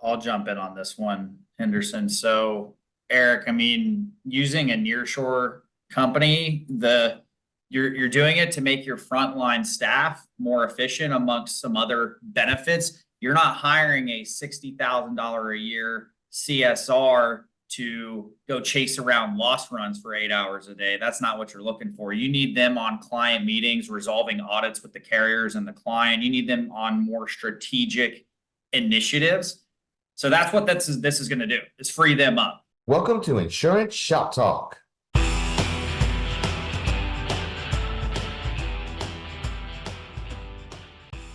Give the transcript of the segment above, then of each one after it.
I'll jump in on this one, Henderson. So, Eric, I mean, using a nearshore company, you're doing it to make your frontline staff more efficient amongst some other benefits. You're not hiring a $60,000 a year CSR to go chase around loss runs for 8 hours a day. That's not what you're looking for. You need them on client meetings, resolving audits with the carriers and the client. You need them on more strategic initiatives. So that's what this is going to do, is free them up. Welcome to Insurance Shoptalk.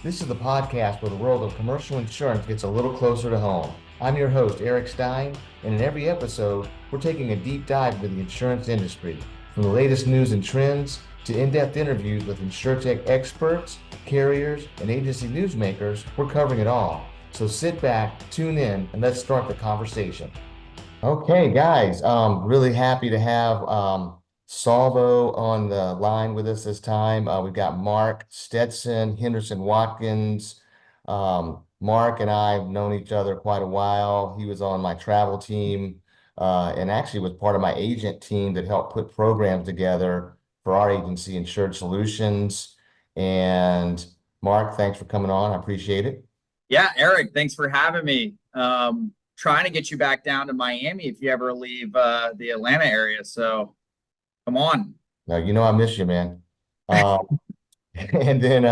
This is the podcast where the world of commercial insurance gets a little closer to home. I'm your host, Eric Stein, and in every episode, we're taking a deep dive into the insurance industry, from the latest news and trends to in-depth interviews with insurtech experts, carriers, and agency newsmakers. We're covering it all. So sit back, tune in, and let's start the conversation. Okay, guys, really happy to have Solvo on the line with us this time. We've got Mark, Stetson, Henderson, Watkins. Mark and I have known each other quite a while. He was on my travel team and actually was part of my agent team that helped put programs together for our agency, Insured Solutions. And Mark, thanks for coming on. I appreciate it. Yeah, Eric, thanks for having me. Trying to get you back down to Miami if you ever leave the Atlanta area. So come on. Now, you know I miss you, man. And then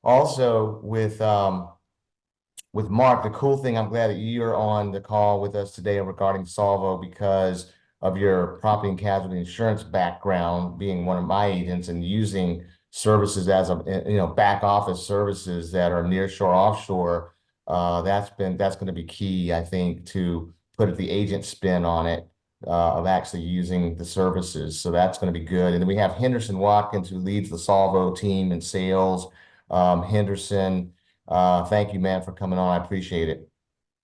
also with Mark, the cool thing, I'm glad that you're on the call with us today regarding Solvo because of your property and casualty insurance background, being one of my agents and using services as back office services that are nearshore, offshore. That's going to be key, I think, to put the agent spin on it of actually using the services. So that's going to be good. And then we have Henderson Watkins, who leads the Solvo team in sales. Henderson, thank you, man, for coming on. I appreciate it.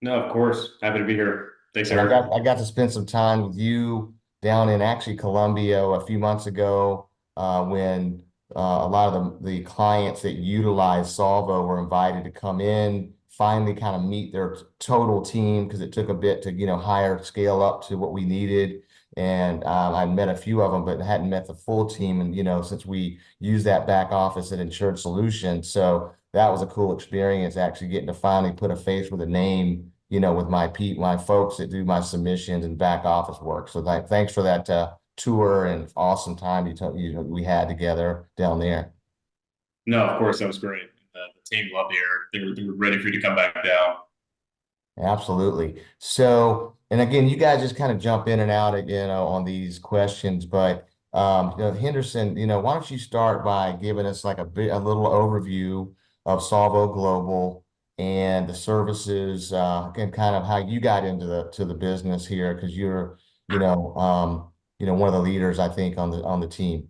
No, of course. Happy to be here. Thanks, And Eric. I got to spend some time with you down in actually Colombia a few months ago when a lot of the clients that utilize Solvo were invited to come in, finally kind of meet their total team because it took a bit to, hire, scale up to what we needed. And I met a few of them, but hadn't met the full team. And, since we use that back office at Insured Solutions. So that was a cool experience, actually getting to finally put a face with a name, with my folks that do my submissions and back office work. So thanks for that tour and awesome time we had together down there. No, of course, that was great. The team loved Eric. They were ready for you to come back down. Absolutely. So, and again, you guys just kind of jump in and out, on these questions, but Henderson, why don't you start by giving us like a little overview of Solvo Global and the services, and kind of how you got into the business here, because you're, one of the leaders, I think, on the team.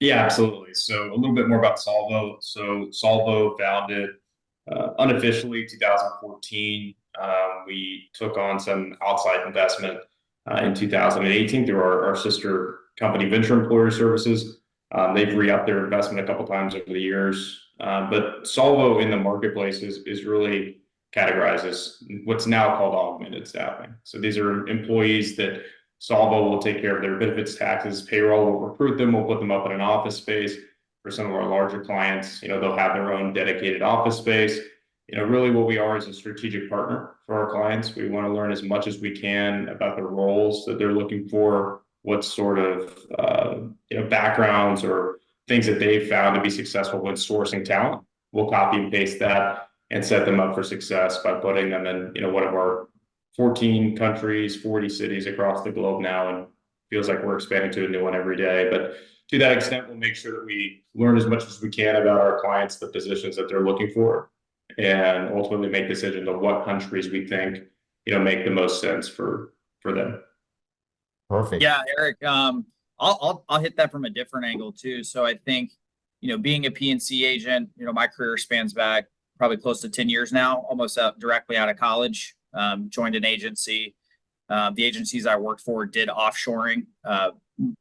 Yeah, absolutely. So a little bit more about Solvo. So Solvo founded unofficially 2014. We took on some outside investment in 2018 through our sister company, Venture Employer Services. They've re-upped their investment a couple times over the years. But Solvo in the marketplace is really categorized as what's now called augmented staffing. So these are employees that Solvo will take care of their benefits, taxes, payroll. We'll recruit them. We'll put them up in an office space. For some of our larger clients, they'll have their own dedicated office space. Really what we are is a strategic partner for our clients. We want to learn as much as we can about the roles that they're looking for, what sort of backgrounds or things that they've found to be successful with sourcing talent. We'll copy and paste that and set them up for success by putting them in one of our 14 countries, 40 cities across the globe now, and feels like we're expanding to a new one every day. But to that extent, we'll make sure that we learn as much as we can about our clients, the positions that they're looking for, and ultimately make decisions of what countries we think, make the most sense for them. Perfect. Yeah, Eric, I'll hit that from a different angle too. So I think, being a P&C agent, my career spans back probably close to 10 years now, almost directly out of college. Joined an agency. The agencies I worked for did offshoring,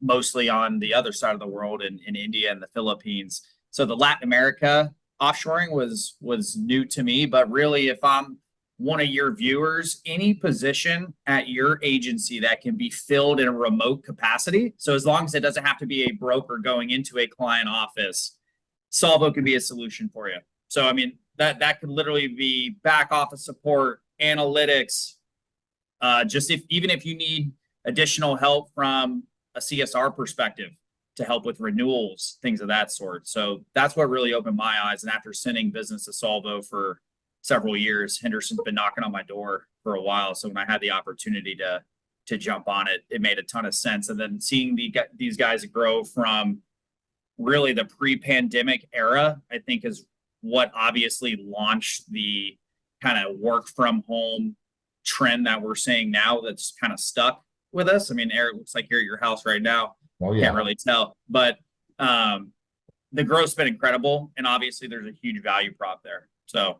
mostly on the other side of the world in India and the Philippines. So the Latin America offshoring was new to me, but really if I'm one of your viewers, any position at your agency that can be filled in a remote capacity. So as long as it doesn't have to be a broker going into a client office, Solvo can be a solution for you. So, I mean, that could literally be back office support, analytics, even if you need additional help from a CSR perspective to help with renewals, things of that sort. So that's what really opened my eyes. And after sending business to Solvo for several years, Henderson's been knocking on my door for a while. So when I had the opportunity to jump on it, it made a ton of sense. And then seeing these guys grow from really the pre-pandemic era, I think is what obviously launched the kind of work from home trend that we're seeing now that's kind of stuck with us. I mean, Eric, looks like you're at your house right now. Oh, yeah. Can't really tell, but the growth's been incredible, and obviously there's a huge value prop there. So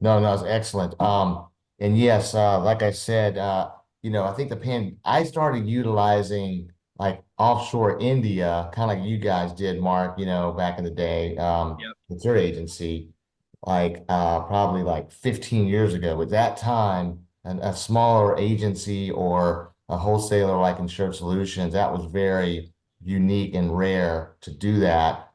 No, it's excellent. And yes, like I said, I think I started utilizing like offshore India, kind of like you guys did, Mark, back in the day, Yep. with your agency, like probably like 15 years ago. At that time, a smaller agency or a wholesaler like Insurance Solutions, that was very unique and rare to do that,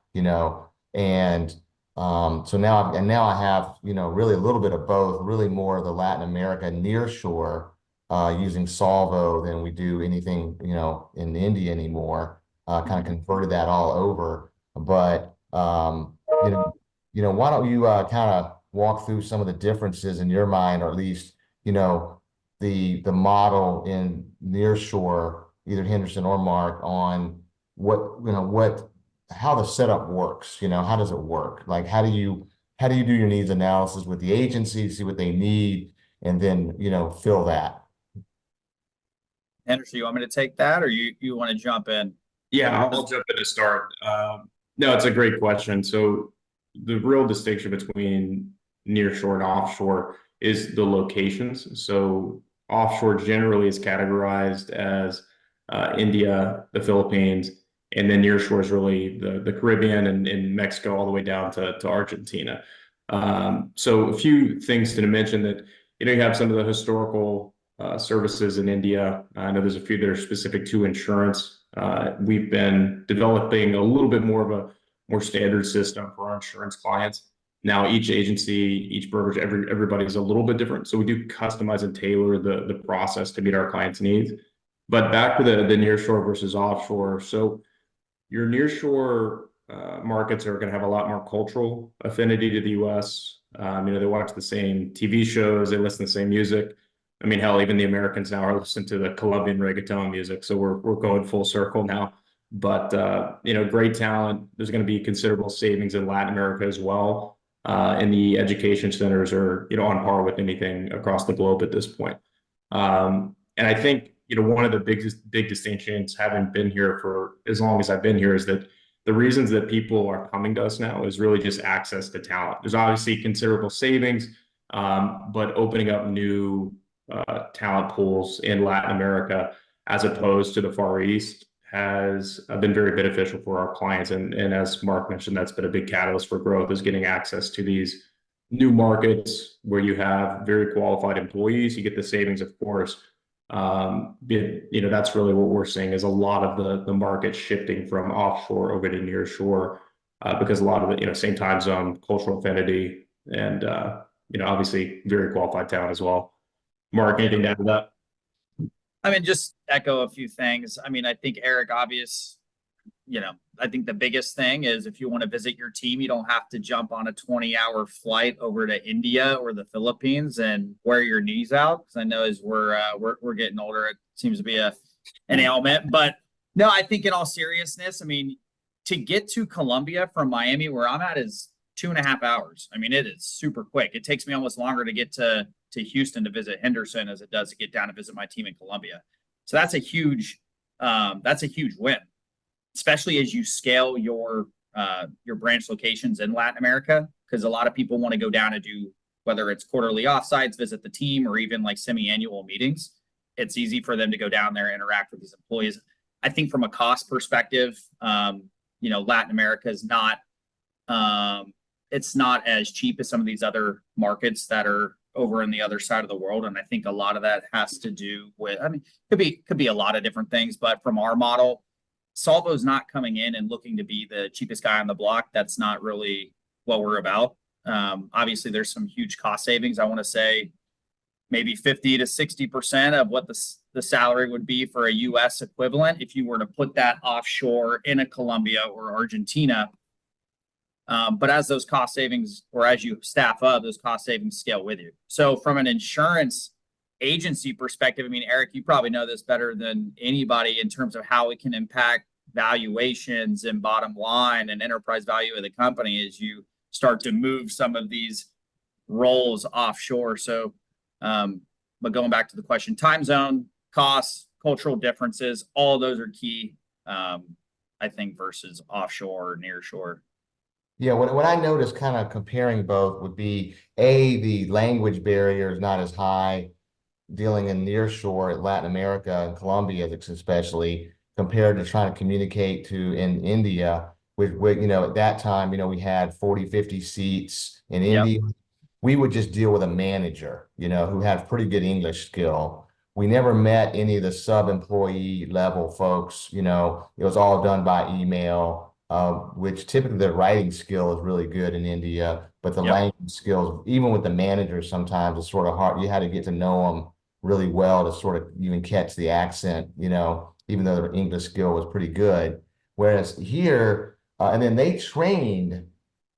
and so now I have, really a little bit of both, really more of the Latin America nearshore, using Solvo than we do anything, in India anymore. Kind of converted that all over. But why don't you kind of walk through some of the differences in your mind, or at least, the model in nearshore, either Henderson or Mark, on how the setup works. How does it work? Like, how do you do your needs analysis with the agency, see what they need, and then, fill that? Henderson, you want me to take that, or you want to jump in? Yeah, I'll jump in to start. No, it's a great question. So the real distinction between nearshore and offshore is the locations. So offshore generally is categorized as India, the Philippines, and then nearshore is really the Caribbean and Mexico all the way down to Argentina. So a few things to mention that, you have some of the historical services in India. I know there's a few that are specific to insurance. We've been developing a little bit more of a more standard system for our insurance clients. Now, each agency, each brokerage, everybody's a little bit different. So we do customize and tailor the process to meet our clients' needs. But back to the nearshore versus offshore. So your nearshore markets are going to have a lot more cultural affinity to the U.S. They watch the same TV shows, they listen to the same music. I mean, hell, even the Americans now are listening to the Colombian reggaeton music. So we're going full circle now. But great talent. There's going to be considerable savings in Latin America as well. And the education centers are on par with anything across the globe at this point. And I think one of the big distinctions, having been here for as long as I've been here, is that the reasons that people are coming to us now is really just access to talent. There's obviously considerable savings, but opening up new talent pools in Latin America as opposed to the Far East has been very beneficial for our clients. And as Mark mentioned, that's been a big catalyst for growth, is getting access to these new markets where you have very qualified employees. You get the savings, of course. That's really what we're seeing, is a lot of the market shifting from offshore over to nearshore, because a lot of the same time zone, cultural affinity, and obviously very qualified talent as well. Mark, anything to add to that? I mean, just echo a few things. I mean, I think Eric, I think the biggest thing is if you want to visit your team, you don't have to jump on a 20-hour flight over to India or the Philippines and wear your knees out. Because I know as we're getting older, it seems to be an ailment. But no, I think in all seriousness, I mean, to get to Colombia from Miami, where I'm at, is 2.5 hours. I mean, it is super quick. It takes me almost longer to get to Houston to visit Henderson as it does to get down to visit my team in Colombia. So that's a huge win, especially as you scale your branch locations in Latin America, because a lot of people want to go down and do, whether it's quarterly offsites, visit the team, or even like semi-annual meetings. It's easy for them to go down there and interact with these employees. I think from a cost perspective, Latin America is not, it's not as cheap as some of these other markets that are over in the other side of the world. And I think a lot of that has to do with, I mean, could be a lot of different things, but from our model, Solvo's not coming in and looking to be the cheapest guy on the block. That's not really what we're about. Obviously, there's some huge cost savings. I want to say maybe 50 to 60% of what the salary would be for a US equivalent if you were to put that offshore in a Colombia or Argentina. But as those cost savings, or as you staff up, those cost savings scale with you. So from an insurance agency perspective, I mean, Eric, you probably know this better than anybody in terms of how it can impact valuations and bottom line and enterprise value of the company as you start to move some of these roles offshore. So, but going back to the question, time zone, costs, cultural differences, all those are key, I think, versus offshore or nearshore. Yeah, what I noticed kind of comparing both would be the language barrier is not as high dealing in nearshore Latin America and Colombia, especially compared to trying to communicate to in India, with at that time, we had 40, 50 seats in India. We would just deal with a manager, who had pretty good English skill. We never met any of the sub-employee level folks, it was all done by email, which typically the writing skill is really good in India, but the language skills, even with the managers, sometimes it's sort of hard. You had to get to know them really well to sort of even catch the accent, even though their English skill was pretty good. Whereas here, and then they trained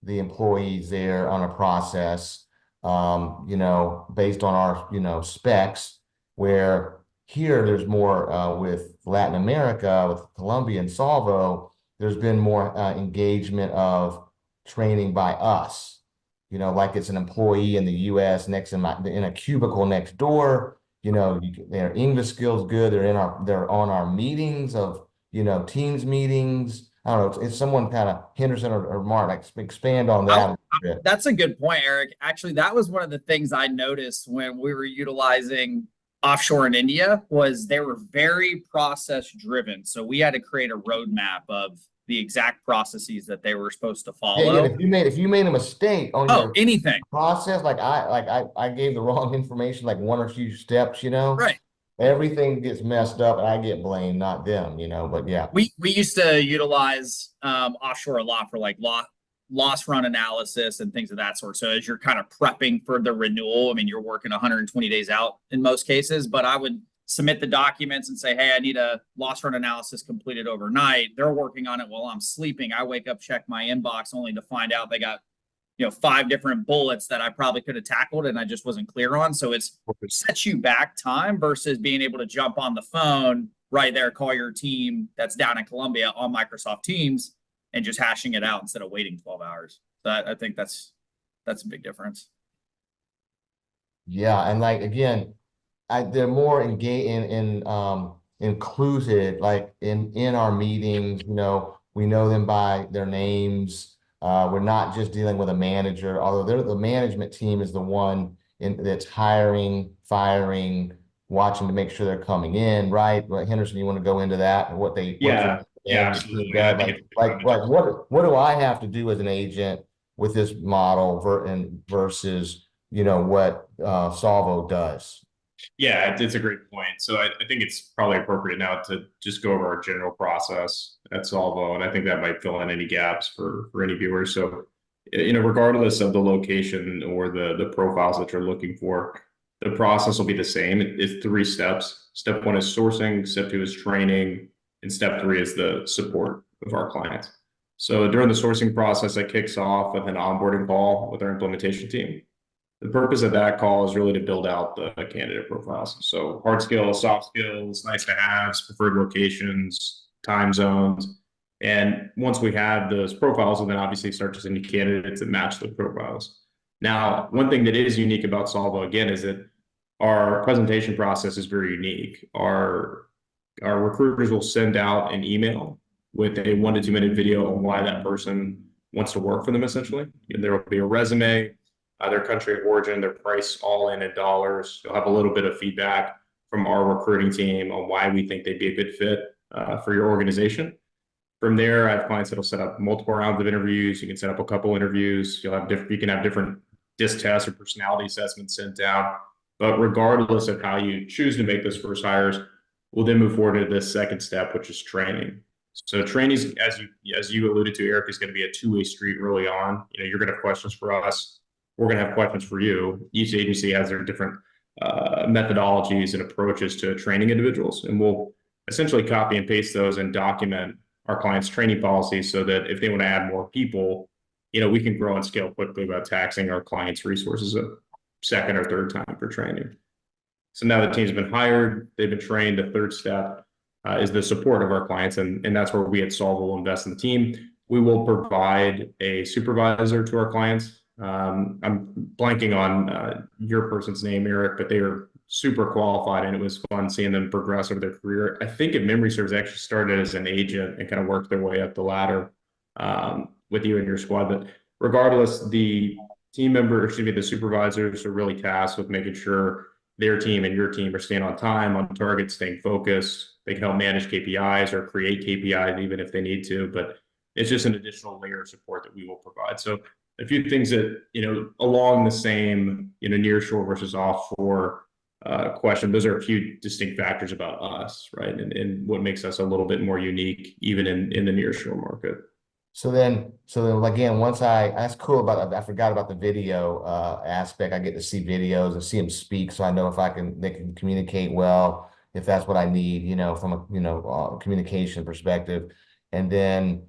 the employees there on a process, based on our, specs, where here there's more with Latin America, with Colombia and Solvo, there's been more engagement of training by us, like it's an employee in the US next in a cubicle next door. Their English skills good. They're on our meetings of, Teams meetings. I don't know if someone kind of Henderson or Mark expand on that a little bit. That's a good point, Eric. Actually, that was one of the things I noticed when we were utilizing offshore in India was they were very process driven. So we had to create a roadmap of the exact processes that they were supposed to follow. Yeah, if you made a mistake on your anything process, like I gave the wrong information, like one or two steps, right. Everything gets messed up and I get blamed, not them, but yeah. We used to utilize offshore a lot for like loss run analysis and things of that sort. So as you're kind of prepping for the renewal, I mean, you're working 120 days out in most cases, but I would submit the documents and say, hey, I need a loss run analysis completed overnight. They're working on it while I'm sleeping. I wake up, check my inbox only to find out they got 5 different bullets that I probably could have tackled and I just wasn't clear on. So it sets you back time versus being able to jump on the phone right there, call your team that's down in Colombia on Microsoft Teams and just hashing it out instead of waiting 12 hours. So I think that's a big difference. Yeah, and like again, they're more engaged included, like in our meetings. We know them by their names. We're not just dealing with a manager, although the management team is the one that's hiring, firing, watching to make sure they're coming in, right? Like Henderson, you want to go into that and what they absolutely. Like what do I have to do as an agent with this model versus what Solvo does? Yeah, it's a great point. So I think it's probably appropriate now to just go over our general process at Solvo, and I think that might fill in any gaps for any viewers. So, regardless of the location or the profiles that you're looking for, the process will be the same. It's 3 steps. Step 1 is sourcing, step 2 is training, and step 3 is the support of our clients. So during the sourcing process, that kicks off with an onboarding call with our implementation team. The purpose of that call is really to build out the candidate profiles. So hard skills, soft skills, nice to haves, preferred locations, time zones. And once we have those profiles, we'll then obviously start to send you candidates that match the profiles. Now, one thing that is unique about Solvo, again, is that our presentation process is very unique. Our recruiters will send out an email with a 1 to 2 minute video on why that person wants to work for them, essentially. And there will be a resume, their country of origin, their price all in dollars. You'll have a little bit of feedback from our recruiting team on why we think they'd be a good fit for your organization. From there, I have clients that'll set up multiple rounds of interviews. You can set up a couple interviews. You can have different disc tests or personality assessments sent down. But regardless of how you choose to make those first hires, we'll then move forward to this second step, which is training. So training, as you alluded to, Eric, is going to be a two-way street early on. You're going to have questions for us. We're going to have questions for you. Each agency has their different methodologies and approaches to training individuals, and we'll essentially copy and paste those and document our clients' training policies so that if they want to add more people, we can grow and scale quickly without taxing our clients' resources a second or third time for training. So now the team's been hired, they've been trained. The third step is the support of our clients, and that's where we at Solvo will invest in the team. We will provide a supervisor to our clients. I'm blanking on your person's name, Eric, but they are super qualified, and it was fun seeing them progress over their career. I think if memory serves, actually started as an agent and kind of worked their way up the ladder with you and your squad. But regardless, the the supervisors are really tasked with making sure their team and your team are staying on time, on target, staying focused. They can help manage KPIs or create KPIs even if they need to, but it's just an additional layer of support that we will provide. So a few things that, along the same, nearshore versus offshore question, those are a few distinct factors about us, right? And what makes us a little bit more unique, even in the nearshore market. So then again, that's cool about, I forgot about the video aspect. I get to see videos and see them speak, so I know if they can communicate well, if that's what I need, from a communication perspective. And then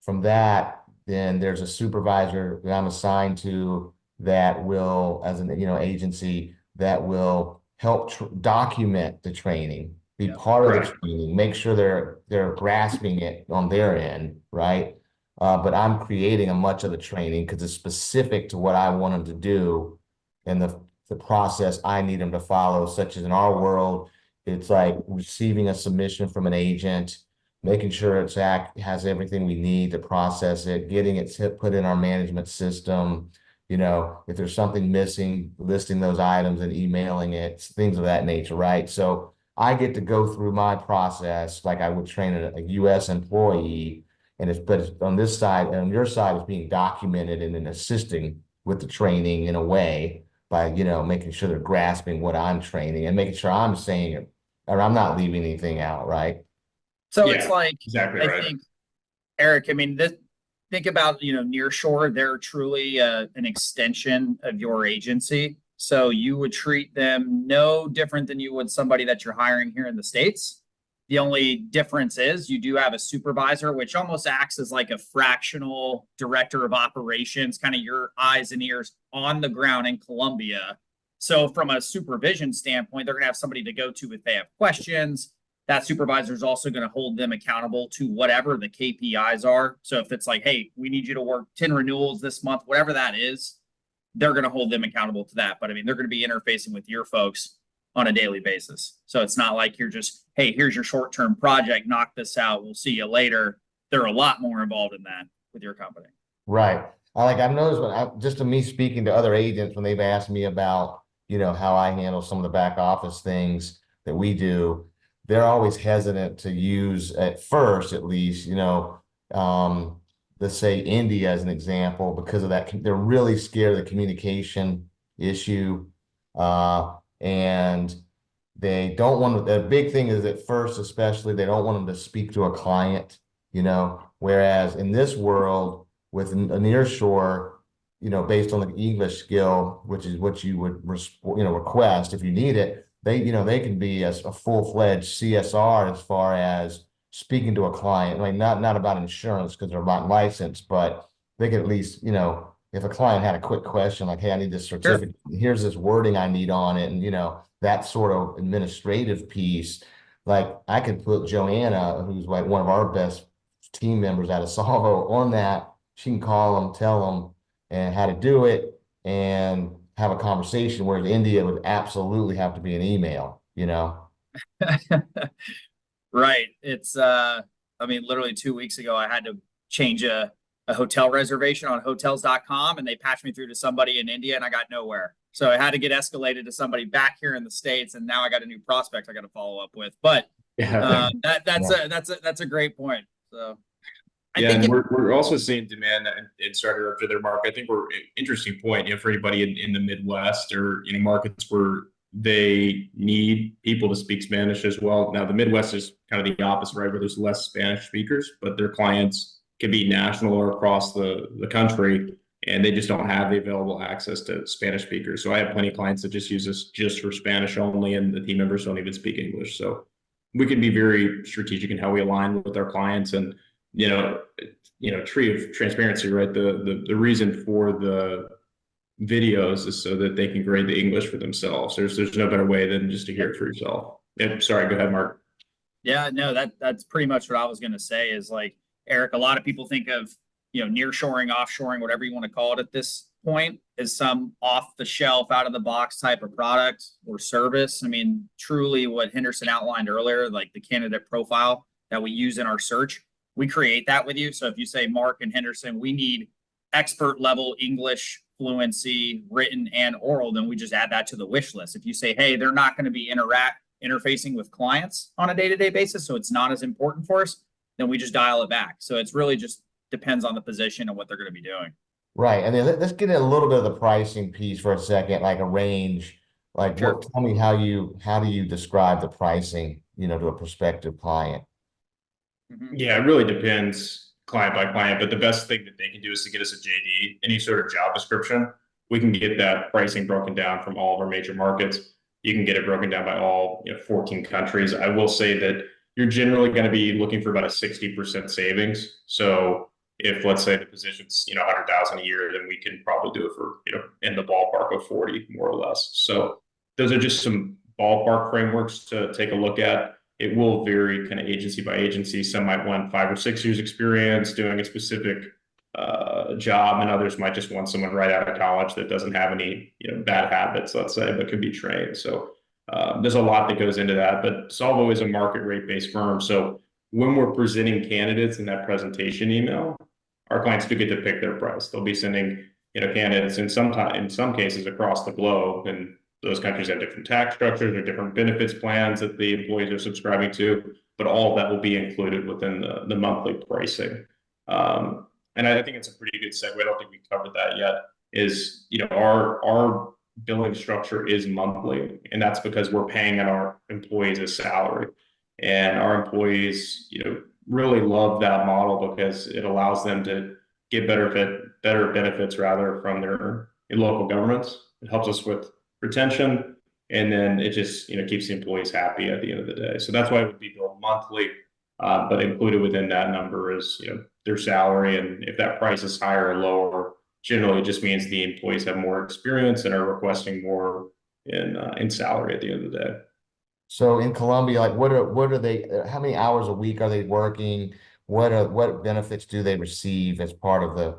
from that, then there's a supervisor that I'm assigned to that will, as an agency, that will help document the training, be part of the training, make sure they're grasping it on their end, right? But I'm creating much of the training because it's specific to what I want them to do and the process I need them to follow, such as in our world, it's like receiving a submission from an agent, making sure it has everything we need to process it, getting it put in our management system. If there's something missing, listing those items and emailing it, things of that nature, right? So I get to go through my process like I would train a U.S. employee. But it's on this side, and on your side, it's being documented and then assisting with the training in a way by, making sure they're grasping what I'm training and making sure I'm saying it, or I'm not leaving anything out, right? So it's like, exactly I right. think, Eric, think about, Nearshore, they're truly an extension of your agency. So you would treat them no different than you would somebody that you're hiring here in the States. The only difference is you do have a supervisor, which almost acts as like a fractional director of operations, kind of your eyes and ears on the ground in Colombia. So from a supervision standpoint, they're going to have somebody to go to if they have questions. That supervisor is also going to hold them accountable to whatever the KPIs are. So if it's like, hey, we need you to work 10 renewals this month, whatever that is, they're going to hold them accountable to that. But they're going to be interfacing with your folks on a daily basis. So it's not like you're just, hey, here's your short-term project, knock this out, we'll see you later. They're a lot more involved in that with your company. Right. I've noticed just to me speaking to other agents, when they've asked me about, how I handle some of the back office things that we do, they're always hesitant to use, at first at least, let's say India as an example, because of that. They're really scared of the communication issue. And they don't want to, the big thing is at first, especially, they don't want them to speak to a client, whereas in this world with a nearshore, based on the English skill, which is what you would, request if you need it, they can be a full-fledged CSR as far as speaking to a client. Not about insurance because they're not licensed, but they can at least, if a client had a quick question like, hey, I need this certificate, here's this wording I need on it, and that sort of administrative piece, like I could put Joanna, who's like one of our best team members out of Solvo, on that. She can call them, tell them and how to do it and have a conversation, whereas India would absolutely have to be an email, Right. It's literally 2 weeks ago, I had to change a hotel reservation on hotels.com, and they patched me through to somebody in India, and I got nowhere. So I had to get escalated to somebody back here in the States, and now I got a new prospect I got to follow up with. But that's a great point. So I Yeah, think and we're also seeing demand in starter up to their market. I think we're interesting point, for anybody in the Midwest or markets where they need people to speak Spanish as well. Now the Midwest is kind of the opposite, right? Where there's less Spanish speakers, but their clients can be national or across the country, and they just don't have the available access to Spanish speakers. So I have plenty of clients that just use us just for Spanish only, and the team members don't even speak English. So we can be very strategic in how we align with our clients, and tree of transparency, right? The reason for the videos is so that they can grade the English for themselves. There's no better way than just to hear it for yourself. Sorry, go ahead, Mark. Yeah, no, that's pretty much what I was going to say is like, Eric, a lot of people think of, nearshoring, offshoring, whatever you want to call it at this point, as some off the shelf, out of the box type of product or service. I mean, truly what Henderson outlined earlier, like the candidate profile that we use in our search, we create that with you. So if you say, Mark and Henderson, we need expert level English fluency, written and oral, then we just add that to the wish list. If you say, hey, they're not going to be interfacing with clients on a day-to-day basis, so it's not as important for us, then we just dial it back. So it's really just depends on the position and what they're going to be doing. Right. And then let's get in a little bit of the pricing piece for a second, like a range. Like Sure. tell me how do you describe the pricing, to a prospective client? Yeah, it really depends client by client, but the best thing that they can do is to get us a JD, any sort of job description. We can get that pricing broken down from all of our major markets. You can get it broken down by all 14 countries. I will say that you're generally going to be looking for about a 60% savings. So if let's say the position's 100,000 a year, then we can probably do it for in the ballpark of 40 more or less. So those are just some ballpark frameworks to take a look at. It will vary kind of agency by agency. Some might want 5 or 6 years experience doing a specific job, and others might just want someone right out of college that doesn't have any bad habits, let's say, but can be trained. So there's a lot that goes into that, but Solvo is a market rate based firm. So when we're presenting candidates in that presentation email, our clients do get to pick their price. They'll be sending candidates in some cases across the globe, and those countries have different tax structures or different benefits plans that the employees are subscribing to, but all of that will be included within the monthly pricing. And I think it's a pretty good segue. I don't think we covered that yet. Is our billing structure is monthly, and that's because we're paying our employees a salary, and our employees really love that model because it allows them to get better benefits rather from their local governments. It helps us with retention, and then it just keeps the employees happy at the end of the day. So that's why it would be billed monthly, but included within that number is their salary, and if that price is higher or lower, generally it just means the employees have more experience and are requesting more in salary at the end of the day. So in Colombia, like what are they, how many hours a week are they working? What benefits do they receive as part of the,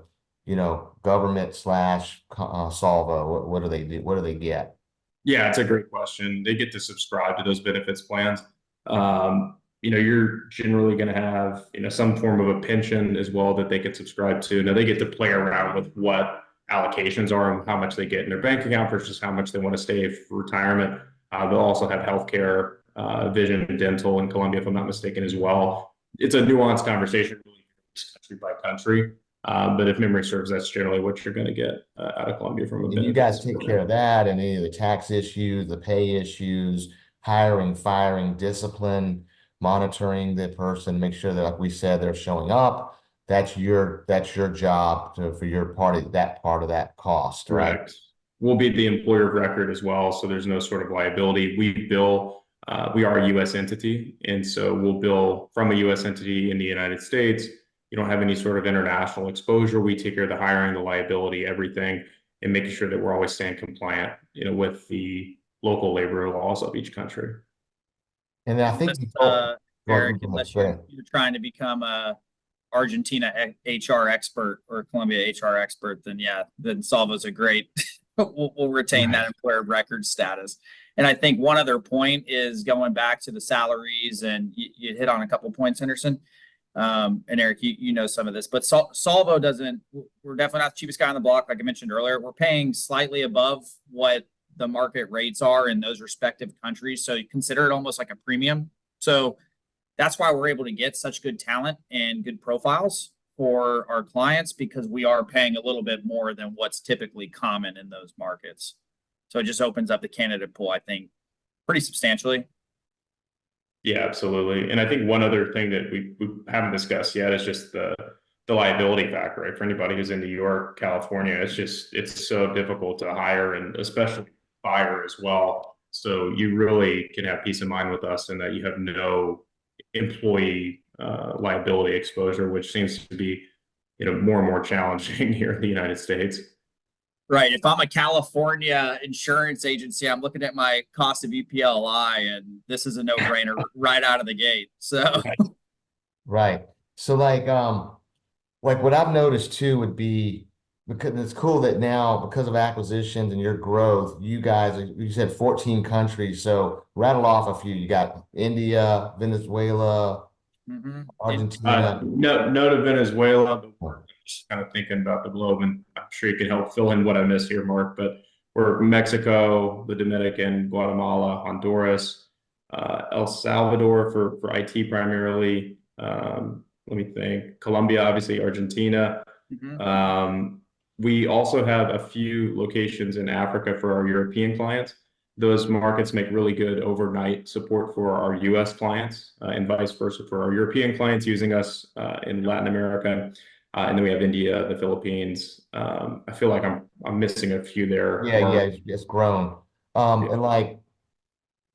government slash Solvo? What do they do? What do they get? Yeah, it's a great question. They get to subscribe to those benefits plans. You're generally going to have, some form of a pension as well that they can subscribe to. Now they get to play around with what allocations are and how much they get in their bank account versus how much they want to stay for retirement. They'll also have healthcare, vision, and dental in Colombia, if I'm not mistaken, as well. It's a nuanced conversation, really, country by country. But if memory serves, that's generally what you're going to get out of Colombia from a And you guys take care of that and any of the tax issues, the pay issues, hiring, firing, discipline, monitoring the person, make sure that, like we said, they're showing up. That's your job for your that part of that cost, right? Correct. We'll be the employer of record as well, so there's no sort of liability. We are a U.S. entity, and so we'll bill from a U.S. entity in the United States. You don't have any sort of international exposure. We take care of the hiring, the liability, everything, and making sure that we're always staying compliant, with the local labor laws of each country. And then I think Eric, unless you're trying to become a Argentina HR expert or a Colombia HR expert, then Solvo's a great. we'll retain that employer of record status. And I think one other point is going back to the salaries, and you hit on a couple points, Henderson. And Eric, you know some of this, but Solvo doesn't. We're definitely not the cheapest guy on the block, like I mentioned earlier. We're paying slightly above what the market rates are in those respective countries, so you consider it almost like a premium. So that's why we're able to get such good talent and good profiles for our clients because we are paying a little bit more than what's typically common in those markets. So it just opens up the candidate pool, I think, pretty substantially. Yeah, absolutely. And I think one other thing that we haven't discussed yet is just the liability factor, right? For anybody who's in New York, California, it's so difficult to hire and especially fire as well. So you really can have peace of mind with us in that you have no employee liability exposure, which seems to be, more and more challenging here in the United States. Right. If I'm a California insurance agency, I'm looking at my cost of EPLI, and this is a no-brainer right out of the gate. So, Right. So like what I've noticed too would be, because it's cool that now because of acquisitions and your growth, you guys, you said 14 countries. So rattle off a few. You got India, Venezuela, Argentina. No to Venezuela, but we're just kind of thinking about the globe, and I'm sure you can help fill in what I missed here, Mark. But we're Mexico, the Dominican, Guatemala, Honduras, El Salvador for IT primarily. Let me think. Colombia, obviously, Argentina. We also have a few locations in Africa for our European clients. Those markets make really good overnight support for our US clients, and vice versa for our European clients using us in Latin America. And then we have India, the Philippines. I feel like I'm missing a few there. Yeah, it's grown. And like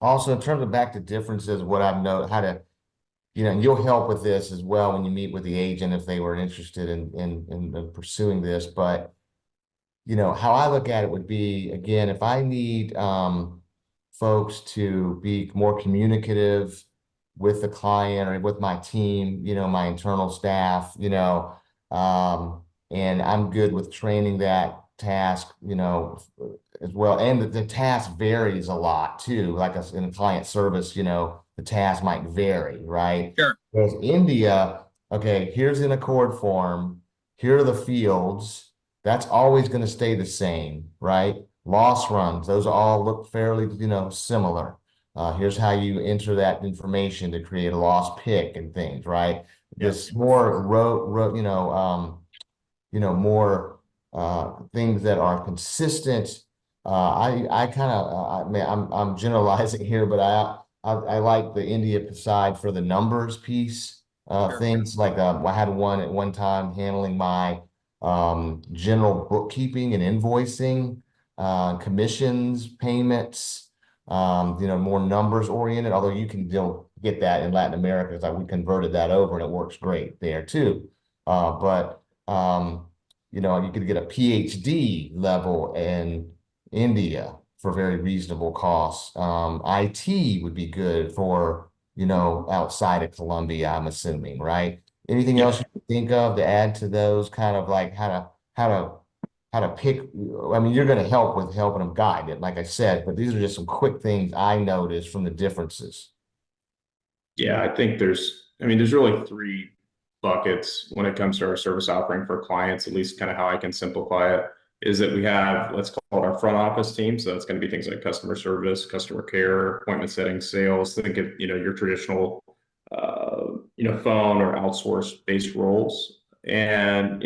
also in terms of back to differences, what I've known how to, and you'll help with this as well when you meet with the agent if they were interested in pursuing this. But how I look at it would be, again, if I need folks to be more communicative with the client or with my team, my internal staff, and I'm good with training that task, as well. And the task varies a lot too. Like in client service, the task might vary, right? Sure. Whereas India, okay, here's an accord form. Here are the fields. That's always going to stay the same, right? Loss runs, those all look fairly, similar. Here's how you enter that information to create a loss pick and things, right? This more more things that are consistent. I kind of, I'm generalizing here, but I like the India side for the numbers piece. Things like I had one at one time handling my general bookkeeping and invoicing, commissions, payments, more numbers oriented, although you can get that in Latin America. It's like we converted that over and it works great there too. But you could get a PhD level in India for very reasonable costs. IT would be good for, outside of Colombia, I'm assuming, right? Anything else you can think of to add to those, kind of like how to pick? I mean, you're going to help with helping them guide it, like I said, but these are just some quick things I noticed from the differences. Yeah, I think there's really three buckets when it comes to our service offering for clients, at least kind of how I can simplify it, is that we have, let's call it our front office team. So that's going to be things like customer service, customer care, appointment setting, sales. Think of, your traditional, phone or outsource based roles. And,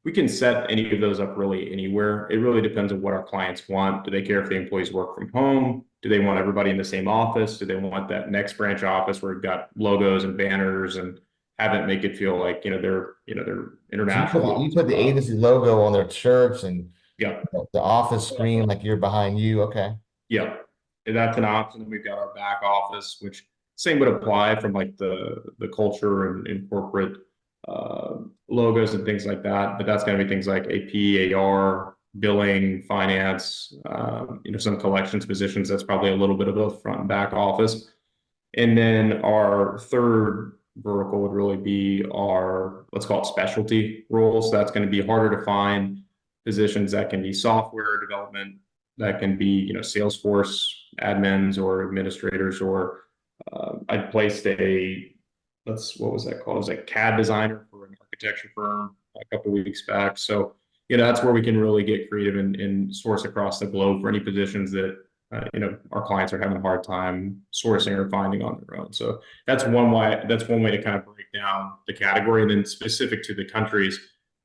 we can set any of those up really anywhere. It really depends on what our clients want. Do they care if the employees work from home? Do they want everybody in the same office? Do they want that next branch office where we've got logos and banners and have it make it feel like, they're international. So you put the agency logo on their shirts and yeah, the office screen, like you're behind you. Okay. yeah, and that's an option. And we've got our back office, which same would apply from like the culture and corporate logos and things like that. But that's going to be things like AP, AR, billing, finance, some collections positions. That's probably a little bit of both front and back office. And then our third vertical would really be our, let's call it specialty roles. So that's going to be harder to find positions that can be software development, that can be, Salesforce admins or administrators, or I placed what was that called? It was a CAD designer for an architecture firm a couple of weeks back. So, that's where we can really get creative and source across the globe for any positions that our clients are having a hard time sourcing or finding on their own. So that's one way to kind of break down the category. And then specific to the countries,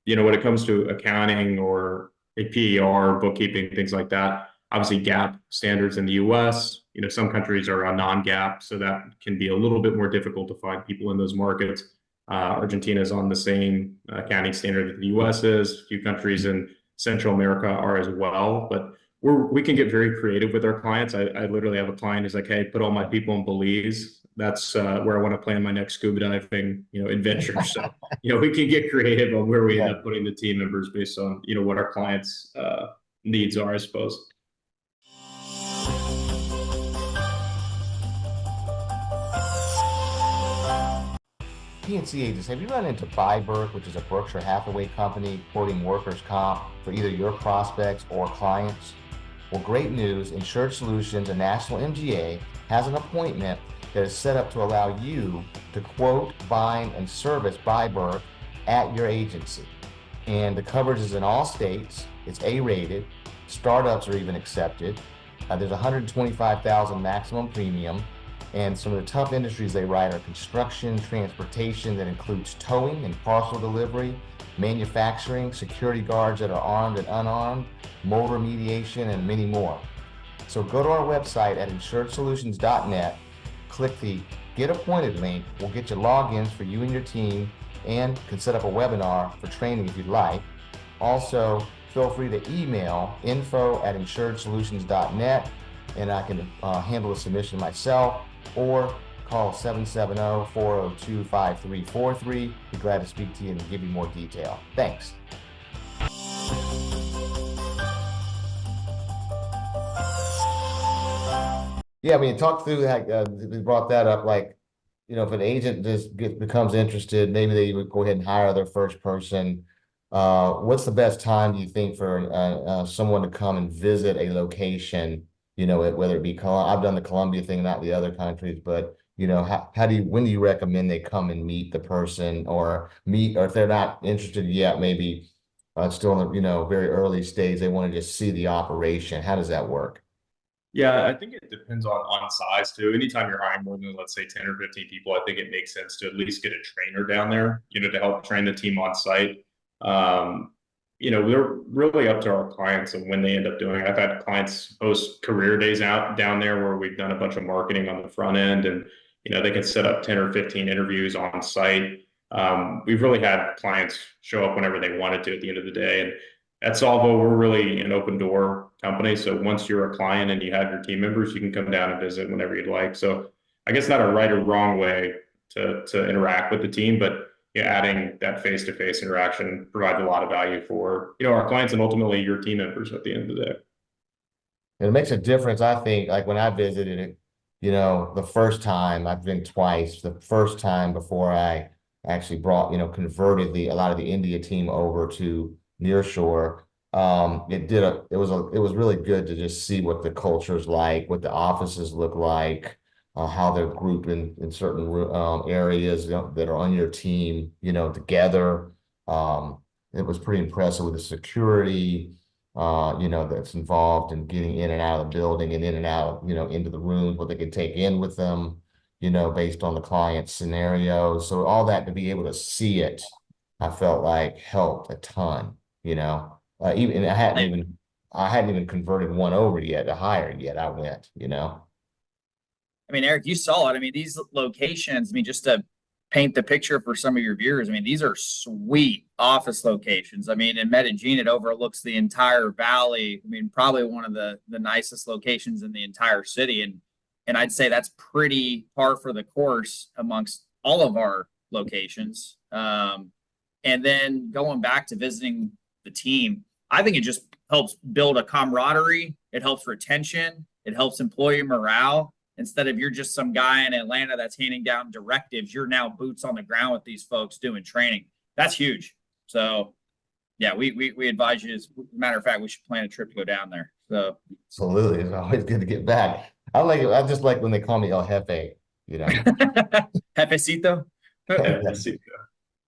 when it comes to accounting or a PER, bookkeeping, things like that, obviously GAAP standards in the US, some countries are on non-GAAP, so that can be a little bit more difficult to find people in those markets. Argentina is on the same accounting standard that the US is. A few countries in Central America are as well, but we can get very creative with our clients. I literally have a client who's like, hey, put all my people in Belize. That's where I want to plan my next scuba diving, adventure. So, we can get creative on where we end up putting the team members based on, what our clients' needs are, I suppose. P&C agents, have you run into Byberg, which is a Berkshire Hathaway company quoting workers' comp for either your prospects or clients? Well, great news. Insurance Solutions, a national MGA, has an appointment that is set up to allow you to quote, bind, and service Byberg at your agency. And the coverage is in all states. It's A-rated. Startups are even accepted. There's $125,000 maximum premium. And some of the tough industries they write are construction, transportation, that includes towing and parcel delivery, manufacturing, security guards that are armed and unarmed, motor mediation, and many more. So go to our website at insurancesolutions.net, click the Get Appointed link. We'll get you logins for you and your team, and can set up a webinar for training if you'd like. Also, feel free to email info@insurancesolutions.net, and I can handle the submission myself, or call 770-402-5343. Be glad to speak to you and give you more detail. Thanks. Yeah, I mean, talk through that. We brought that up. Like, if an agent just becomes interested, maybe they would go ahead and hire their first person. What's the best time, do you think, for someone to come and visit a location? Whether it be I've done the Columbia thing, not the other countries, but when do you recommend they come and meet the person, or if they're not interested yet, maybe still in the very early stage, they want to just see the operation. How does that work? Yeah, I think it depends on size too. Anytime you're hiring more than, let's say, 10 or 15 people, I think it makes sense to at least get a trainer down there, to help train the team on site. They're really up to our clients and when they end up doing it. I've had clients host career days out down there where we've done a bunch of marketing on the front end, and they can set up 10 or 15 interviews on site. We've really had clients show up whenever they wanted to at the end of the day. And at Solvo, we're really an open door company. So once you're a client and you have your team members, you can come down and visit whenever you'd like. So I guess not a right or wrong way to interact with the team, but adding that face-to-face interaction provides a lot of value for our clients and ultimately your team members at the end of the day. And it makes a difference, I think. Like when I visited it, the first time, I've been twice. The first time before I actually brought, converted a lot of the India team over to Nearshore. It was really good to just see what the culture is like, what the offices look like, how they're grouped in certain areas that are on your team, together. It was pretty impressive with the security, that's involved in getting in and out of the building and in and out, into the rooms, what they can take in with them, based on the client's scenario. So all that, to be able to see it, I felt like helped a ton, even I hadn't even converted one over yet to hire yet. I went, I mean, Eric, you saw it. I mean, these locations, just to paint the picture for some of your viewers, these are sweet office locations. In Medellin, it overlooks the entire valley. Probably one of the nicest locations in the entire city. And I'd say that's pretty par for the course amongst all of our locations. And then going back to visiting the team, I think it just helps build a camaraderie. It helps retention. It helps employee morale. Instead of you're just some guy in Atlanta that's handing down directives, you're now boots on the ground with these folks doing training. That's huge. So, yeah, we advise you. As a matter of fact, we should plan a trip to go down there. So, absolutely, it's always good to get back. I just like when they call me El Jefe. Jefecito.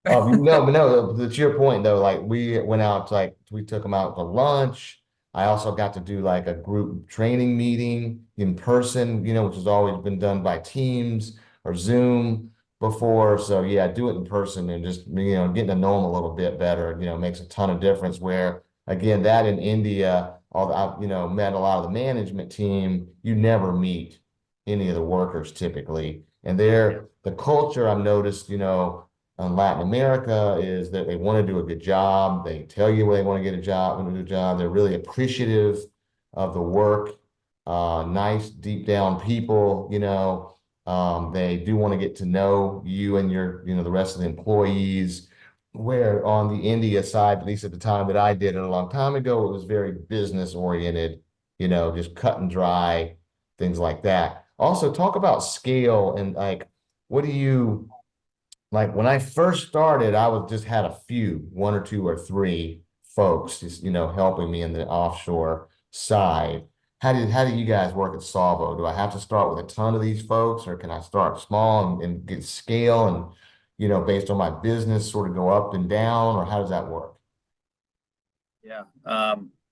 No, to your point though, like we went out, we took them out for lunch. I also got to do like a group training meeting in person, which has always been done by Teams or Zoom before. So yeah, do it in person and just, getting to know them a little bit better, makes a ton of difference. Where again, that in India, I've, met a lot of the management team, you never meet any of the workers typically. And the culture I've noticed, in Latin America is that they want to do a good job. They tell you where they want to get a job, want to do a job. They're really appreciative of the work. Nice, deep down people, they do want to get to know you and the rest of the employees. Where on the India side, at least at the time that I did it a long time ago, it was very business oriented, just cut and dry, things like that. Also, talk about scale and like, what do you like when I first started, I was just had a few, one or two or three folks just, helping me in the offshore side. How do you guys work at Solvo? Do I have to start with a ton of these folks, or can I start small and get scale and, based on my business, sort of go up and down, or how does that work? Yeah.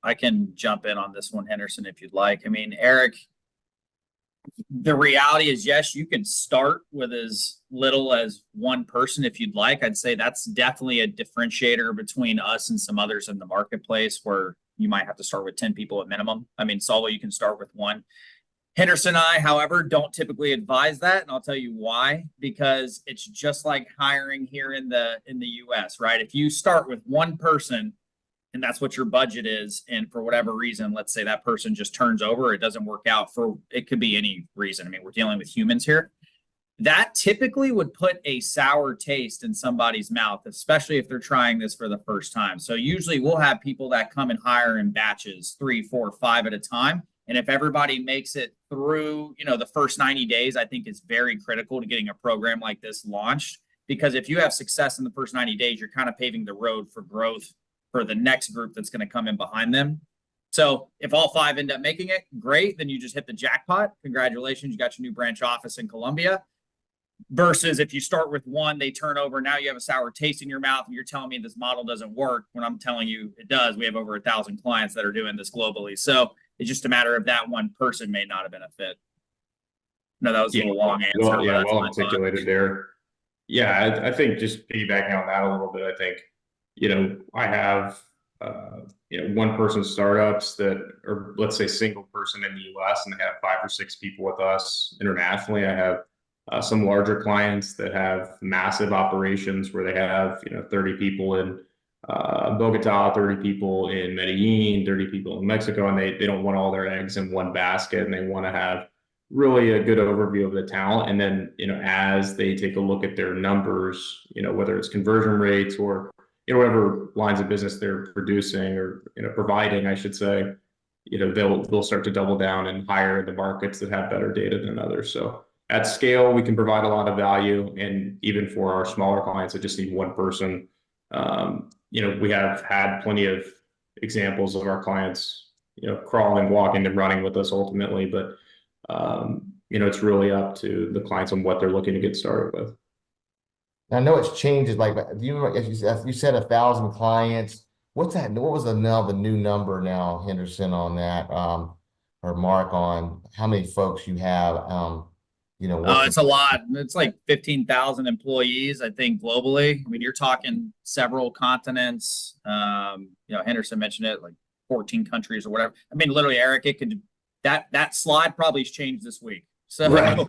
I can jump in on this one, Henderson, if you'd like. I mean, Eric, the reality is, yes, you can start with as little as one person if you'd like. I'd say that's definitely a differentiator between us and some others in the marketplace where you might have to start with 10 people at minimum. I mean, Solvo, you can start with one. Henderson and I, however, don't typically advise that, and I'll tell you why. Because it's just like hiring here in the US, right? If you start with one person and that's what your budget is, and for whatever reason, let's say that person just turns over, it doesn't work out, for it could be any reason. I mean, we're dealing with humans here. That typically would put a sour taste in somebody's mouth, especially if they're trying this for the first time. So usually we'll have people that come and hire in batches, 3, 4, 5 at a time. And if everybody makes it through, the first 90 days, I think is very critical to getting a program like this launched. Because if you have success in the first 90 days, you're kind of paving the road for growth for the next group that's going to come in behind them. So if all 5 end up making it, great. Then you just hit the jackpot. Congratulations, you got your new branch office in Colombia. Versus if you start with one, they turn over. Now you have a sour taste in your mouth, and you're telling me this model doesn't work when I'm telling you it does. We have over 1,000 clients that are doing this globally. So it's just a matter of that one person may not have been a fit. No, that was a little long answer. Well articulated there. Yeah, I think just piggybacking on that a little bit, I think, I have, one person startups that are, let's say, single person in the US, and they have 5 or 6 people with us internationally. I have some larger clients that have massive operations where they have, 30 people in Bogota, 30 people in Medellin, 30 people in Mexico, and they don't want all their eggs in one basket, and they want to have really a good overview of the talent. And then, as they take a look at their numbers, whether it's conversion rates or, whatever lines of business they're producing or, providing, I should say, they'll start to double down and hire the markets that have better data than others. So at scale, we can provide a lot of value. And even for our smaller clients that just need one person, we have had plenty of examples of our clients, crawling, walking, and running with us ultimately. But, it's really up to the clients on what they're looking to get started with. I know it's changes. Like you said, 1,000 clients. What's that? What was the new number now, Henderson, on that, or Mark, on how many folks you have? It's a lot. It's like 15,000 employees, I think, globally. I mean, you're talking several continents. Henderson mentioned it, like 14 countries or whatever. I mean, literally, Eric, it could that slide probably has changed this week. So right.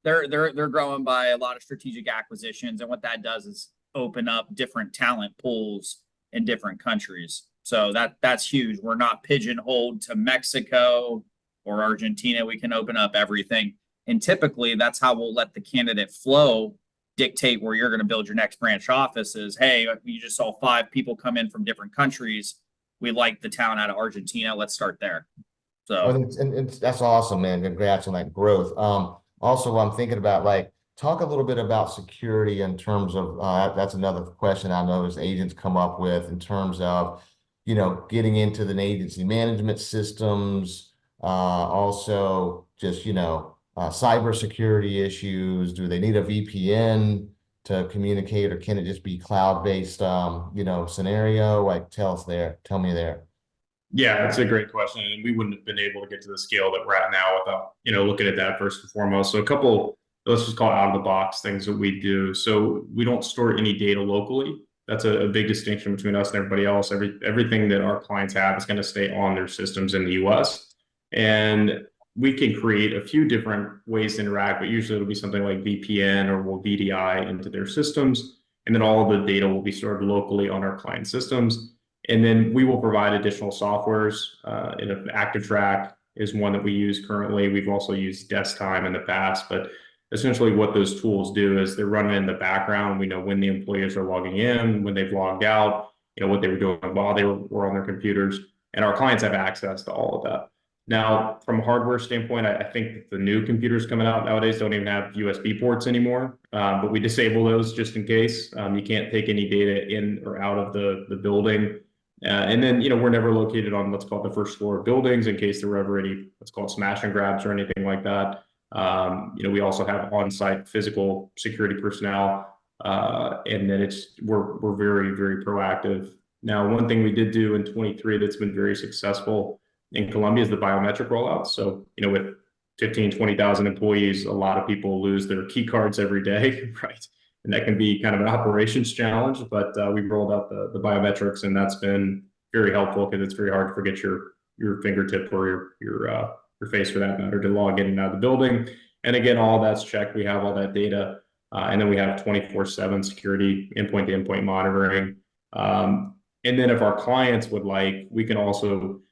they're growing by a lot of strategic acquisitions, and what that does is open up different talent pools in different countries. So that's huge. We're not pigeonholed to Mexico or Argentina. We can open up everything. And typically that's how we'll let the candidate flow dictate where you're going to build your next branch office. Is, hey, you just saw 5 people come in from different countries. We like the town out of Argentina. Let's start there. So and that's awesome, man. Congrats on that growth. Also, I'm thinking about, like, talk a little bit about security in terms of that's another question I notice agents come up with in terms of, getting into the agency management systems, also just, cybersecurity issues. Do they need a VPN to communicate, or can it just be cloud-based, scenario? Like, tell me there. Yeah, that's a great question. And we wouldn't have been able to get to the scale that we're at now without, looking at that first and foremost. So a couple, let's just call it out of the box things that we do. So we don't store any data locally. That's a big distinction between us and everybody else. Everything that our clients have is going to stay on their systems in the US. And we can create a few different ways to interact, but usually it'll be something like VPN or we'll VDI into their systems. And then all of the data will be stored locally on our client systems. And then we will provide additional softwares. ActiveTrack is one that we use currently. We've also used Desktime in the past, but essentially what those tools do is they're running in the background. We know when the employees are logging in, when they've logged out, what they were doing while they were on their computers, and our clients have access to all of that. Now, from a hardware standpoint, I think that the new computers coming out nowadays don't even have USB ports anymore, but we disable those just in case. You can't take any data in or out of the building. And then, we're never located on what's called the first floor of buildings in case there were ever any what's called smash and grabs or anything like that. We also have on-site physical security personnel, and then we're very, very proactive. Now, one thing we did do in 23 that's been very successful in Colombia is the biometric rollout. So, with 15, 20,000 employees, a lot of people lose their key cards every day, right? And that can be kind of an operations challenge, but we've rolled out the biometrics, and that's been very helpful because it's very hard to forget your fingertip or your face for that matter to log in and out of the building. And again, all that's checked. We have all that data, and then we have 24/7 security, endpoint to endpoint monitoring. And then if our clients would like, we can also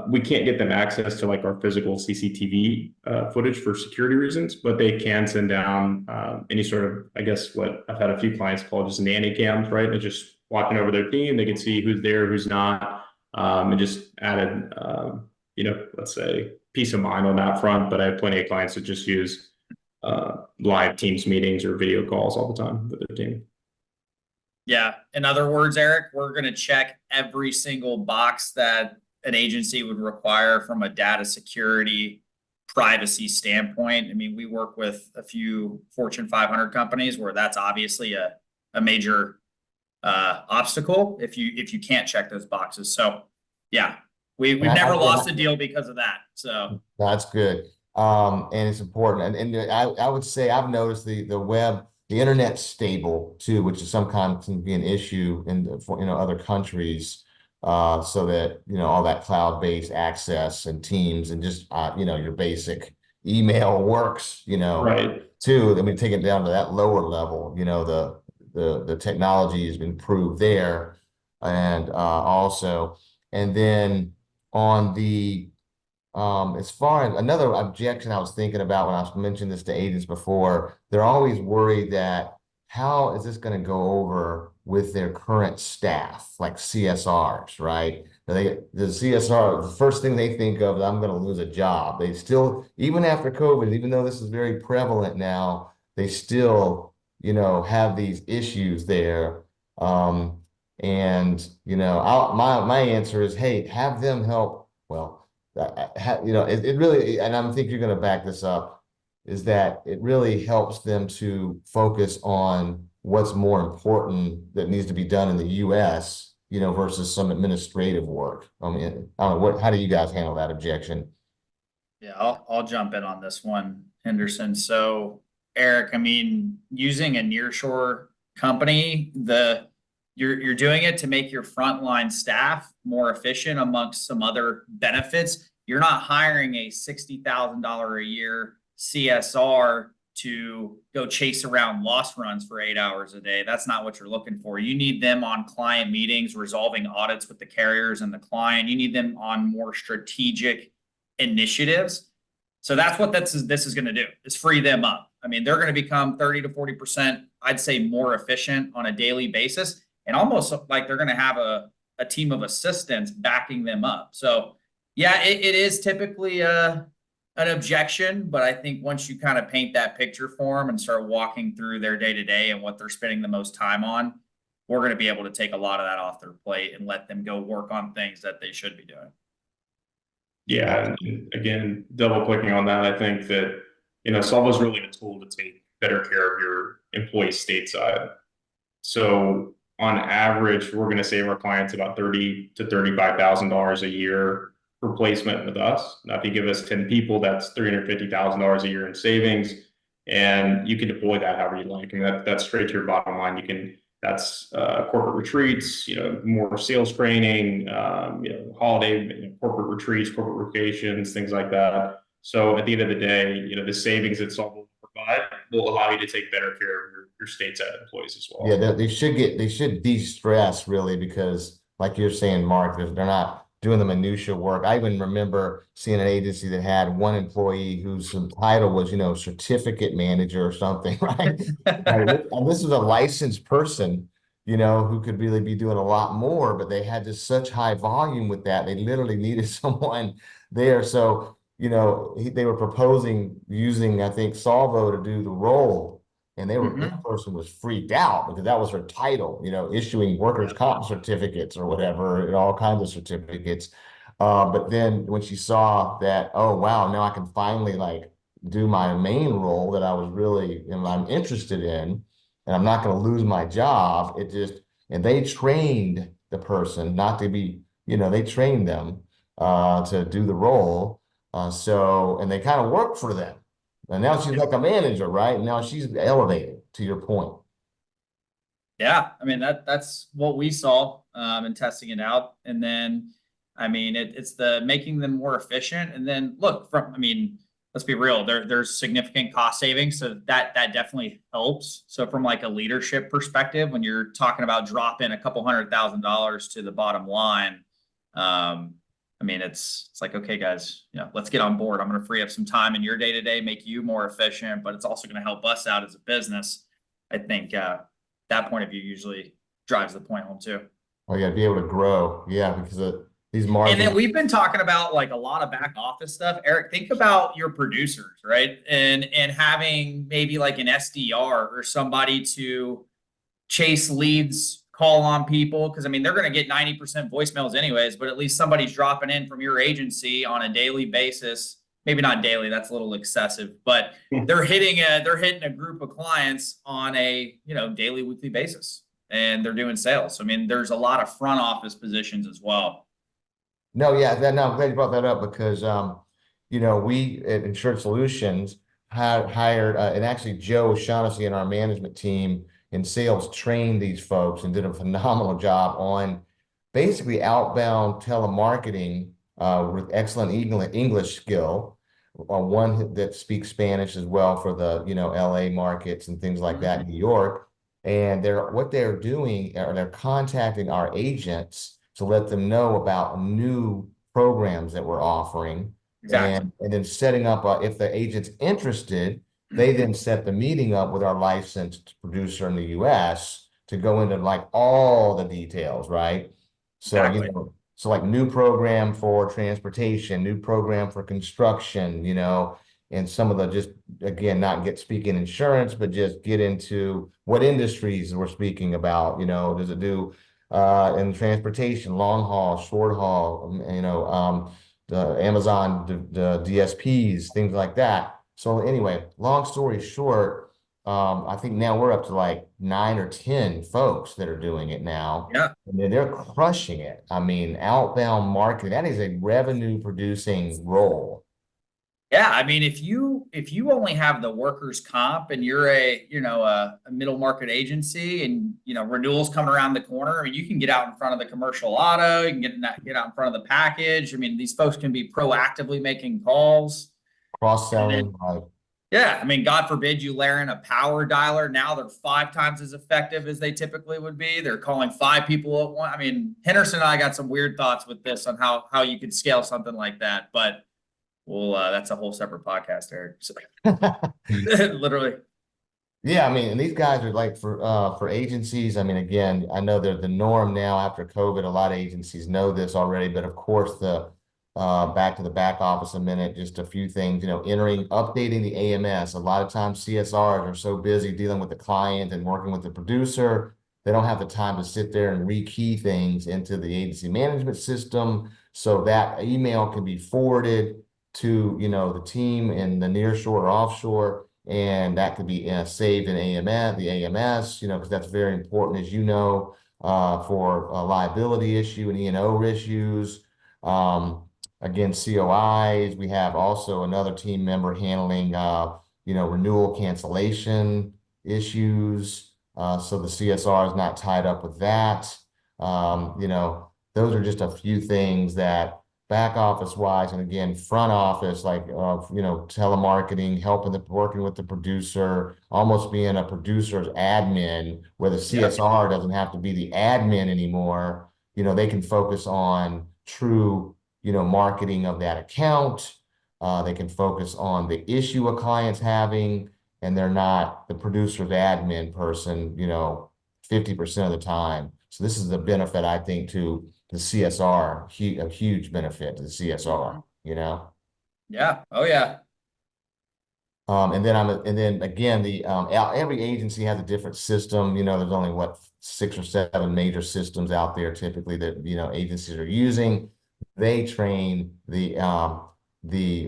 we can't get them access to like our physical CCTV footage for security reasons, but they can send down any sort of, I guess what I've had a few clients call just nanny cams, right? They're just watching over their team. They can see who's there, who's not, and just added, let's say peace of mind on that front. But I have plenty of clients that just use live Teams meetings or video calls all the time with their team. Yeah. In other words, Eric, we're going to check every single box that an agency would require from a data security privacy standpoint. I mean, we work with a few Fortune 500 companies where that's obviously a major obstacle if you can't check those boxes. So yeah, we've never lost a deal because of that. So that's good. And it's important. And I would say I've noticed the internet's stable too, which is sometimes can be an issue in other countries. So that, all that cloud-based access and Teams and just, your basic email works, Right. too. I mean, take it down to that lower level, the technology has been improved there. And also, and then on the, as far as another objection I was thinking about when I was mentioning this to agents before, they're always worried that how is this going to go over with their current staff, like CSRs, right? The CSR, the first thing they think of is I'm going to lose a job. They still, even after COVID, even though this is very prevalent now, they still, have these issues there. My answer is, hey, have them help. Well, it really, and I think you're going to back this up, is that it really helps them to focus on what's more important that needs to be done in the US, versus some administrative work. I mean, I don't know, how do you guys handle that objection? yeah, I'll jump in on this one, Henderson. So Eric, I mean, using a nearshore company, you're doing it to make your frontline staff more efficient amongst some other benefits. You're not hiring a $60,000 a year CSR to go chase around loss runs for 8 hours a day. That's not what you're looking for. You need them on client meetings, resolving audits with the carriers and the client. You need them on more strategic initiatives. So that's what this is going to do, is free them up. I mean, they're going to become 30 to 40%, I'd say, more efficient on a daily basis, and almost like they're going to have a team of assistants backing them up. So yeah, it is typically an objection, but I think once you kind of paint that picture for them and start walking through their day-to-day and what they're spending the most time on, we're going to be able to take a lot of that off their plate and let them go work on things that they should be doing. Yeah, and again, double clicking on that, I think that, Solvo is really a tool to take better care of your employees stateside. So on average, we're going to save our clients about $30,000 to $35,000 a year per placement with us. Now, if you give us 10 people, that's $350,000 a year in savings, and you can deploy that however you like. I mean, that's straight to your bottom line. That's corporate retreats, more sales training, holiday corporate retreats, corporate vacations, things like that. So at the end of the day, the savings that Solvo will provide will allow you to take better care of your stateside employees as well. Yeah, they should de-stress really, because like you're saying, Mark, they're not doing the minutia work. I even remember seeing an agency that had one employee whose title was, certificate manager or something, right? Right. And this is a licensed person, who could really be doing a lot more, but they had just such high volume with that. They literally needed someone there. So, they were proposing using, I think, Solvo to do the role. And this person was freaked out because that was her title, issuing workers' comp certificates or whatever, and all kinds of certificates. But then when she saw that, oh, wow, now I can finally like do my main role that I was really, I'm interested in, and I'm not going to lose my job. And they trained the person not to be, they trained them to do the role. And they kind of worked for them. And now she's like a manager, right? And now she's elevated, to your point. Yeah, I mean that's what we saw in testing it out. And then I mean it's the making them more efficient. And then look, let's be real, there's significant cost savings. So that definitely helps. So from like a leadership perspective, when you're talking about dropping a couple $100,000 to the bottom line, it's like, okay, guys, let's get on board. I'm going to free up some time in your day to day, make you more efficient, but it's also going to help us out as a business. I think that point of view usually drives the point home too. Oh yeah, be able to grow. Yeah, because of these margins. And then we've been talking about like a lot of back office stuff. Eric, think about your producers, right? And having maybe like an SDR or somebody to chase leads, call on people, because they're going to get 90% voicemails anyways, but at least somebody's dropping in from your agency on a daily basis. Maybe not daily, that's a little excessive, but they're hitting a group of clients on a daily, weekly basis, and they're doing sales. So there's a lot of front office positions as well. No, yeah, I'm glad you brought that up because we at Insurance Solutions hired and actually Joe Shaughnessy and our management team in sales trained these folks and did a phenomenal job on basically outbound telemarketing with excellent English skill. One that speaks Spanish as well for the LA markets and things like that in New York. And what they're doing are they're contacting our agents to let them know about new programs that we're offering. Exactly. And then setting up if the agent's interested, they then set the meeting up with our licensed producer in the US to go into like all the details, right? So, Exactly. So like new program for transportation, new program for construction, and some of the just, again, not speaking insurance, but just get into what industries we're speaking about, does it do in transportation, long haul, short haul, the Amazon, the DSPs, things like that. So anyway, long story short, I think now we're up to like 9 or 10 folks that are doing it now. Yeah. And they're crushing it. Outbound marketing, that is a revenue producing role. Yeah, if you only have the workers' comp and you're a middle market agency and renewals coming around the corner, you can get out in front of the commercial auto, you can get out in front of the package. These folks can be proactively making calls. Cross-selling, right? Yeah, God forbid you layer in a power dialer. Now they're 5 times as effective as they typically would be. They're calling 5 people at once. Henderson and I got some weird thoughts with this on how you could scale something like that, but well, that's a whole separate podcast, Eric. So, literally. Yeah, and these guys are like for agencies. Again, I know they're the norm now after COVID. A lot of agencies know this already, but of course, back to the back office a minute, just a few things, updating the AMS. A lot of times CSRs are so busy dealing with the client and working with the producer, they don't have the time to sit there and rekey things into the agency management system. So that email can be forwarded to, the team in the nearshore or offshore, and that could be saved in the AMS, because that's very important, as for liability issue and E&O issues. Again, COIs. We have also another team member handling, renewal cancellation issues. So the CSR is not tied up with that. Those are just a few things that back office wise, and again, front office, like, telemarketing, working with the producer, almost being a producer's admin, where the CSR doesn't have to be the admin anymore. They can focus on true, marketing of that account. They can focus on the issue a client's having, and they're not the producer's admin person, 50% of the time. So this is the benefit, I think, to the CSR, a huge benefit to the CSR, Yeah. Oh yeah. And then again, every agency has a different system. There's only 6 or 7 major systems out there typically that agencies are using. They train the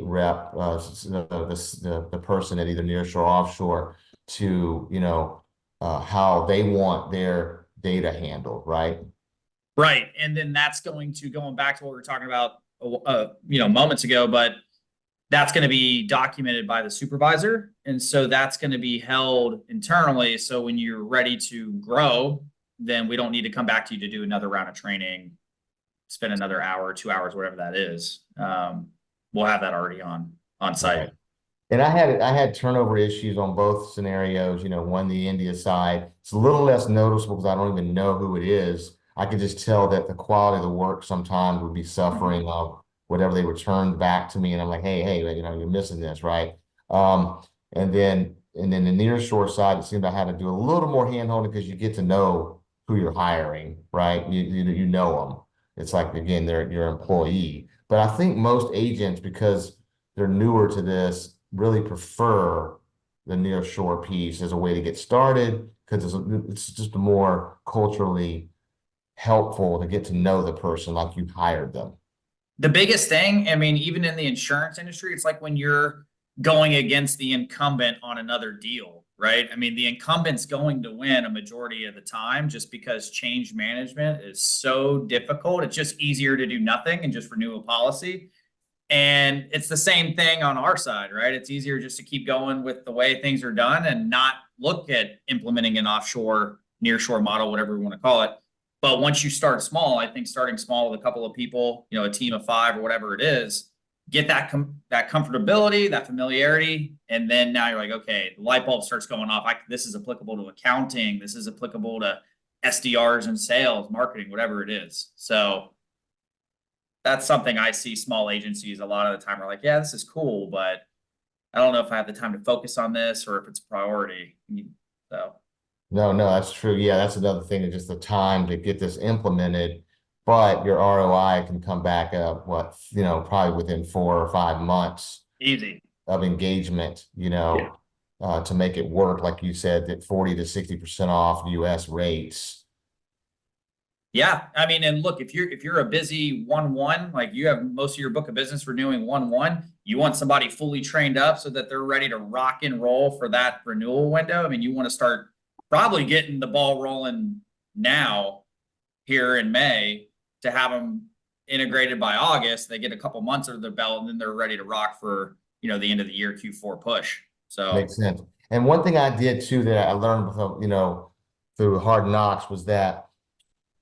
rep, the person at either nearshore or offshore to how they want their data handled, right? Right. And then that's going back to what we were talking about, moments ago, but that's going to be documented by the supervisor. And so that's going to be held internally. So when you're ready to grow, then we don't need to come back to you to do another round of training, spend another hour, 2 hours, whatever that is. We'll have that already on site. Right. And I had turnover issues on both scenarios. One, the India side, it's a little less noticeable because I don't even know who it is. I could just tell that the quality of the work sometimes would be suffering of whatever they returned back to me. And I'm like, hey, you're missing this, right? And then the nearshore side, it seemed I had to do a little more handholding because you get to know who you're hiring, right? You know them. It's like, again, they're your employee. But I think most agents, because they're newer to this, really prefer the nearshore piece as a way to get started because it's just more culturally helpful to get to know the person like you hired them. The biggest thing, I mean, even in the insurance industry, it's like when you're going against the incumbent on another deal, right? I mean, the incumbent's going to win a majority of the time just because change management is so difficult. It's just easier to do nothing and just renew a policy. And it's the same thing on our side, right? It's easier just to keep going with the way things are done and not look at implementing an offshore, nearshore model, whatever we want to call it. But once you start small, I think starting small with a couple of people, a team of 5 or whatever it is, get that comfortability, that familiarity, and then now you're like, okay, the light bulb starts going off. This is applicable to accounting. This is applicable to SDRs and sales, marketing, whatever it is. So that's something I see small agencies a lot of the time are like, yeah, this is cool, but I don't know if I have the time to focus on this or if it's a priority. So. No, that's true. Yeah, that's another thing, is just the time to get this implemented, but your ROI can come back up, probably within 4 or 5 months. Easy. Of engagement, to make it work, like you said, that 40 to 60% off US rates. Yeah, I mean, and look, if you're a busy 1/1, like you have most of your book of business renewing 1/1, you want somebody fully trained up so that they're ready to rock and roll for that renewal window. I mean, you want to start probably getting the ball rolling now here in May to have them integrated by August. They get a couple months under their belt and then they're ready to rock for, the end of the year Q4 push. So makes sense. And one thing I did too that I learned, through hard knocks was that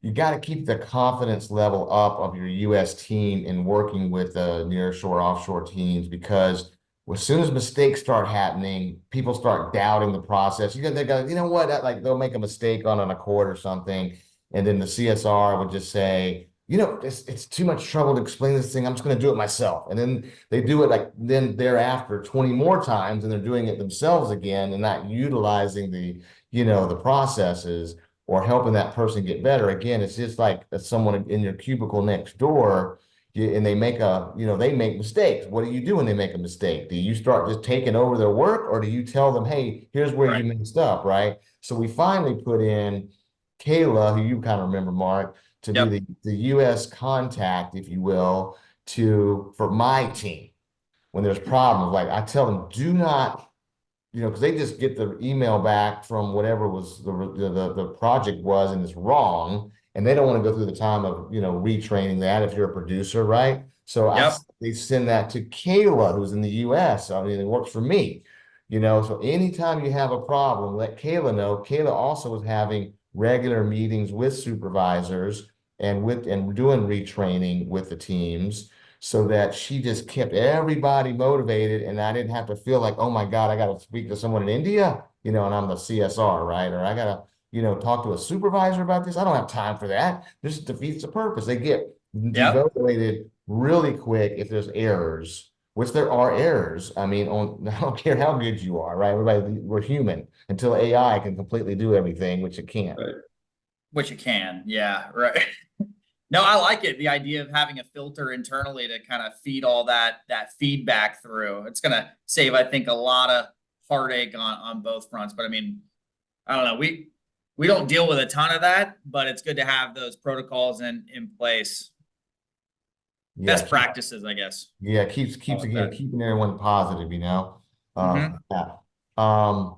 you got to keep the confidence level up of your US team in working with the nearshore, offshore teams, because as soon as mistakes start happening, people start doubting the process. They go, like they'll make a mistake on an accord or something, and then the CSR would just say, it's too much trouble to explain this thing. I'm just going to do it myself. And then they do it then thereafter 20 more times, and they're doing it themselves again and not utilizing the processes or helping that person get better. Again, it's just like someone in your cubicle next door, and they make mistakes. What do you do when they make a mistake? Do you start just taking over their work, or do you tell them, hey, here's where you messed up, right? So we finally put in Kayla, who you kind of remember, Mark, to be the US contact, if you will, for my team. When there's problems, like I tell them, do not because they just get the email back from whatever was the project was, and it's wrong, and they don't want to go through the time of retraining that if you're a producer, right? So Yep. they send that to Kayla, who's in the U.S. I mean, it works for me, So anytime you have a problem, let Kayla know. Kayla also is having regular meetings with supervisors and doing retraining with the teams, so that she just kept everybody motivated, and I didn't have to feel like, oh my God, I got to speak to someone in India, and I'm the CSR, right? Or I got to, talk to a supervisor about this. I don't have time for that. This defeats the purpose. They get Yep. devaluated really quick if there's errors, which there are errors. I mean, I don't care how good you are, right? We're human until AI can completely do everything, which it can't. Right. Which you can. Yeah. Right. No, I like it. The idea of having a filter internally to kind of feed all that feedback through. It's going to save, I think, a lot of heartache on both fronts. But I mean, I don't know. We don't deal with a ton of that, but it's good to have those protocols in place. Yeah, Best practices, I guess. yeah, keeps Call it again that. keeping everyone positive. Hmm. Yeah. Um,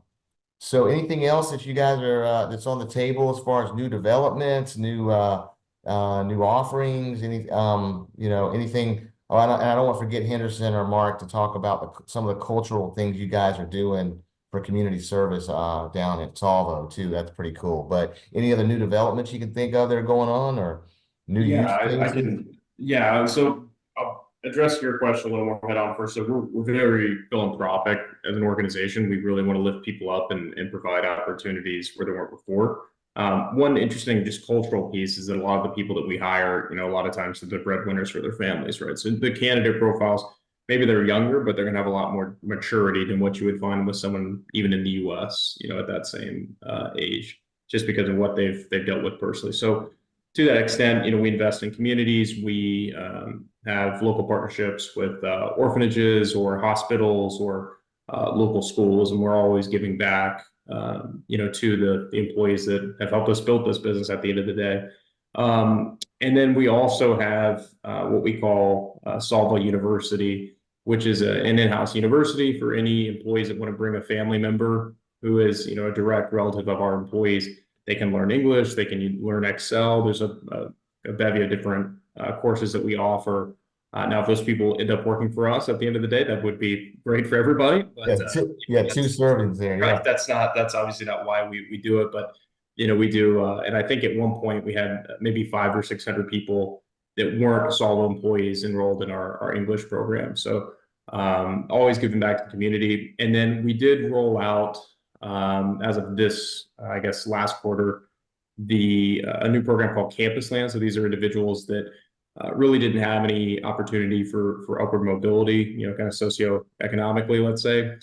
So anything else that you guys are that's on the table as far as new developments, new offerings, anything? Oh, and I don't want to forget Henderson or Mark to talk about some of the cultural things you guys are doing for community service down at Solvo too. That's pretty cool. But any other new developments you can think of that are going on, or new Yeah, use I cases? can. Yeah, so I'll address your question a little more head on first. So we're very philanthropic as an organization. We really want to lift people up and provide opportunities where there weren't before. One interesting just cultural piece is that a lot of the people that we hire, a lot of times they're the breadwinners for their families, right? So the candidate profiles, maybe they're younger, but they're going to have a lot more maturity than what you would find with someone even in the U.S., at that same age, just because of what they've dealt with personally. So to that extent, we invest in communities. We have local partnerships with orphanages or hospitals or local schools, and we're always giving back, to the employees that have helped us build this business at the end of the day. And then we also have what we call Solvo University, which is an in-house university for any employees that want to bring a family member who is, a direct relative of our employees. They can learn English, they can learn Excel. There's a bevy of different courses that we offer. Now, if those people end up working for us at the end of the day, that would be great for everybody. But Yeah, two servings there. right, Yeah. that's obviously not why we do it. But we do. And I think at one point we had maybe 500 or 600 people that weren't Solvo employees enrolled in our English program. So always giving back to the community. And then we did roll out, as of this, I guess, last quarter, a new program called Campus Land. So these are individuals that really didn't have any opportunity for upward mobility, kind of socioeconomically, let's say.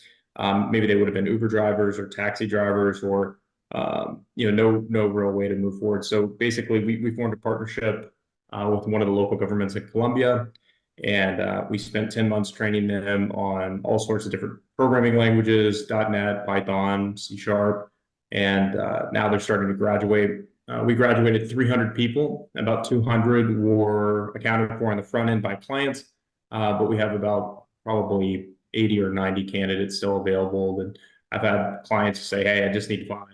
Maybe they would have been Uber drivers or taxi drivers, or no real way to move forward. So basically, we formed a partnership with one of the local governments in Colombia, and we spent 10 months training them on all sorts of different programming languages, .NET, Python, C#, and now they're starting to graduate. We graduated 300 people. About 200 were accounted for on the front end by clients, but we have about probably 80 or 90 candidates still available. And I've had clients say, "Hey, I just need 5.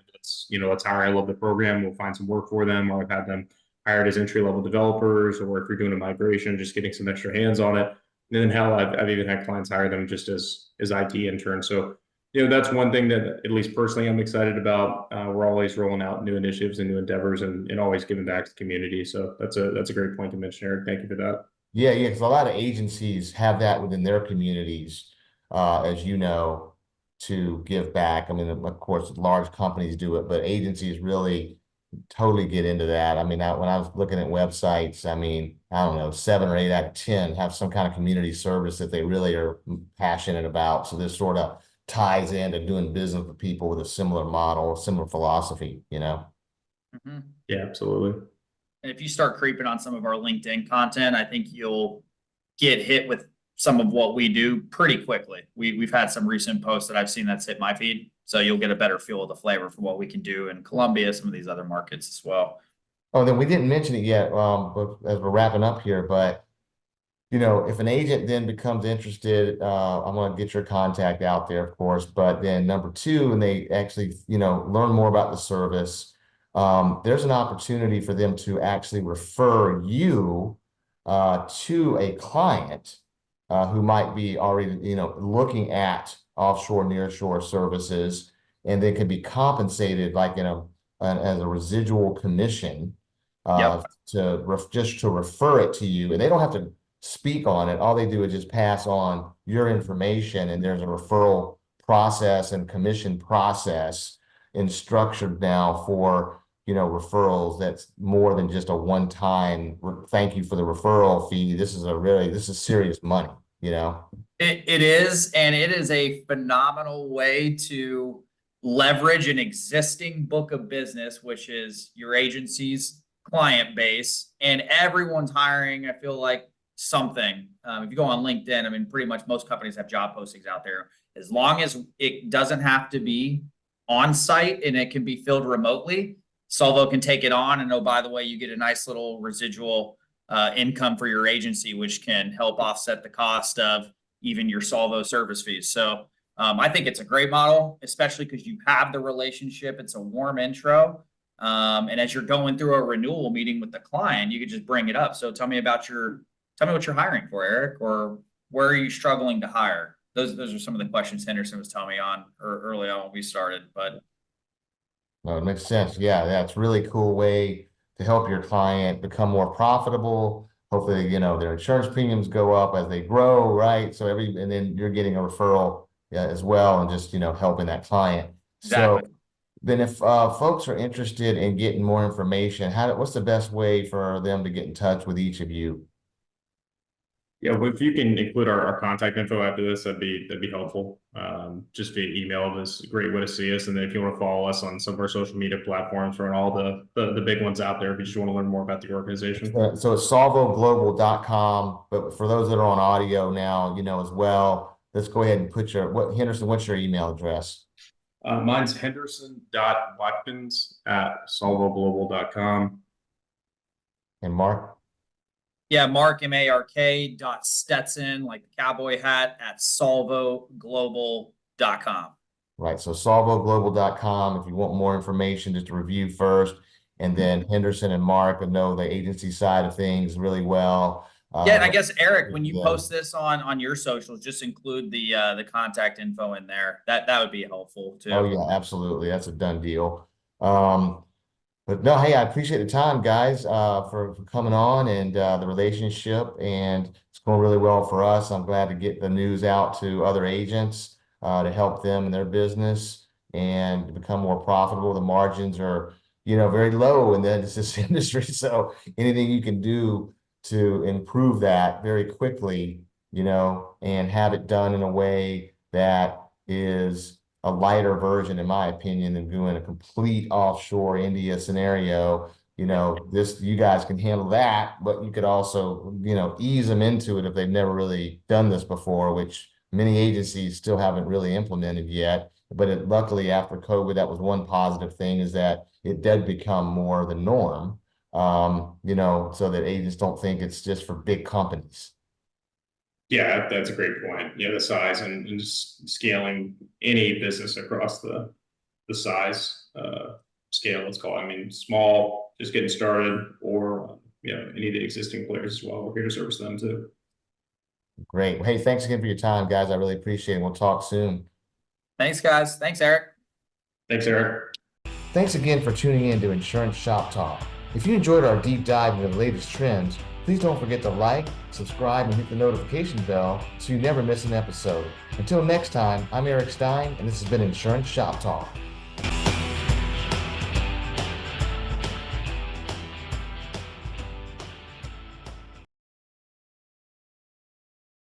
Let's hire. I love the program. We'll find some work for them." Or I've had them hired as entry-level developers, or if you're doing a migration, just getting some extra hands on it. And then hell, I've even had clients hire them just as IT interns. So that's one thing that at least personally I'm excited about. We're always rolling out new initiatives and new endeavors, and always giving back to the community. So that's a great point to mention, Eric. Thank you for that. Yeah, yeah, because a lot of agencies have that within their communities, as you know, to give back. I mean, of course, large companies do it, but agencies really totally get into that. I mean, when I was looking at websites, I mean, I don't know, 7 or 8 out of 10 have some kind of community service that they really are passionate about. So this sort of ties into doing business with people with a similar model, similar philosophy. Hmm. Yeah, absolutely. And if you start creeping on some of our LinkedIn content, I think you'll get hit with some of what we do pretty quickly. We've had some recent posts that I've seen that's hit my feed. So you'll get a better feel of the flavor for what we can do in Colombia, some of these other markets as well. Oh, then we didn't mention it yet, but as we're wrapping up here, but if an agent then becomes interested, I'm going to get your contact out there, of course. But then number two, and they actually, learn more about the service, there's an opportunity for them to actually refer you to a client who might be already, looking at offshore, nearshore services, and they can be compensated like as a residual commission Yep. just to refer it to you, and they don't have to speak on it. All they do is just pass on your information, and there's a referral process and commission process and structured now for referrals that's more than just a one-time thank you for the referral fee. This is serious money, It is, and it is a phenomenal way to leverage an existing book of business, which is your agency's client base, and everyone's hiring, I feel like, something. If you go on LinkedIn, I mean, pretty much most companies have job postings out there. As long as it doesn't have to be on site and it can be filled remotely, Solvo can take it on. And oh, by the way, you get a nice little residual income for your agency, which can help offset the cost of even your Solvo service fees. So I think it's a great model, especially because you have the relationship. It's a warm intro. And as you're going through a renewal meeting with the client, you could just bring it up. So tell me what you're hiring for, Eric, or where are you struggling to hire? Those are some of the questions Henderson was telling me early on when we started. But no, it makes sense. Yeah, that's a really cool way to help your client become more profitable. Hopefully, their insurance premiums go up as they grow, right? So and then you're getting a referral, as well, and just, helping that client. So exactly. then if folks are interested in getting more information, what's the best way for them to get in touch with each of you? Yeah, well, if you can include our contact info after this, that'd be helpful. Just via email is a great way to see us. And then if you want to follow us on some of our social media platforms, or on all the big ones out there, if you just want to learn more about the organization. So it's solvoglobal.com, but for those that are on audio now, as well, let's go ahead and put Henderson, what's your email address? Mine's henderson.watkins@solvoglobal.com. And Mark? Yeah, Mark, MARK .Stetson, like the cowboy hat, at solvoglobal.com. Right. So solvoglobal.com if you want more information, just to review first. And then Henderson and Mark know the agency side of things really well. Yeah, and I guess, Eric, when you post this on your socials, just include the contact info in there. That would be helpful too. Oh yeah, absolutely. That's a done deal. But no, hey, I appreciate the time, guys, for coming on, and the relationship, and it's going really well for us. I'm glad to get the news out to other agents to help them in their business and become more profitable. The margins are, very low in this industry. So anything you can do to improve that very quickly, and have it done in a way that is a lighter version, in my opinion, than doing a complete offshore India scenario. You guys can handle that, but you could also, ease them into it if they've never really done this before, which many agencies still haven't really implemented yet. But luckily, after COVID, that was one positive thing, is that it did become more the norm, so that agents don't think it's just for big companies. Yeah, that's a great point. Yeah, the size and just scaling any business across the size scale, let's call it. I mean, small, just getting started, or any of the existing players as well. We're here to service them too. Great. Well, hey, thanks again for your time, guys. I really appreciate it. We'll talk soon. Thanks, guys. Thanks, Eric. Thanks, Eric. Thanks again for tuning in to Insurance Shop Talk. If you enjoyed our deep dive into the latest trends, please don't forget to like, subscribe, and hit the notification bell so you never miss an episode. Until next time, I'm Eric Stein, and this has been Insurance Shop Talk.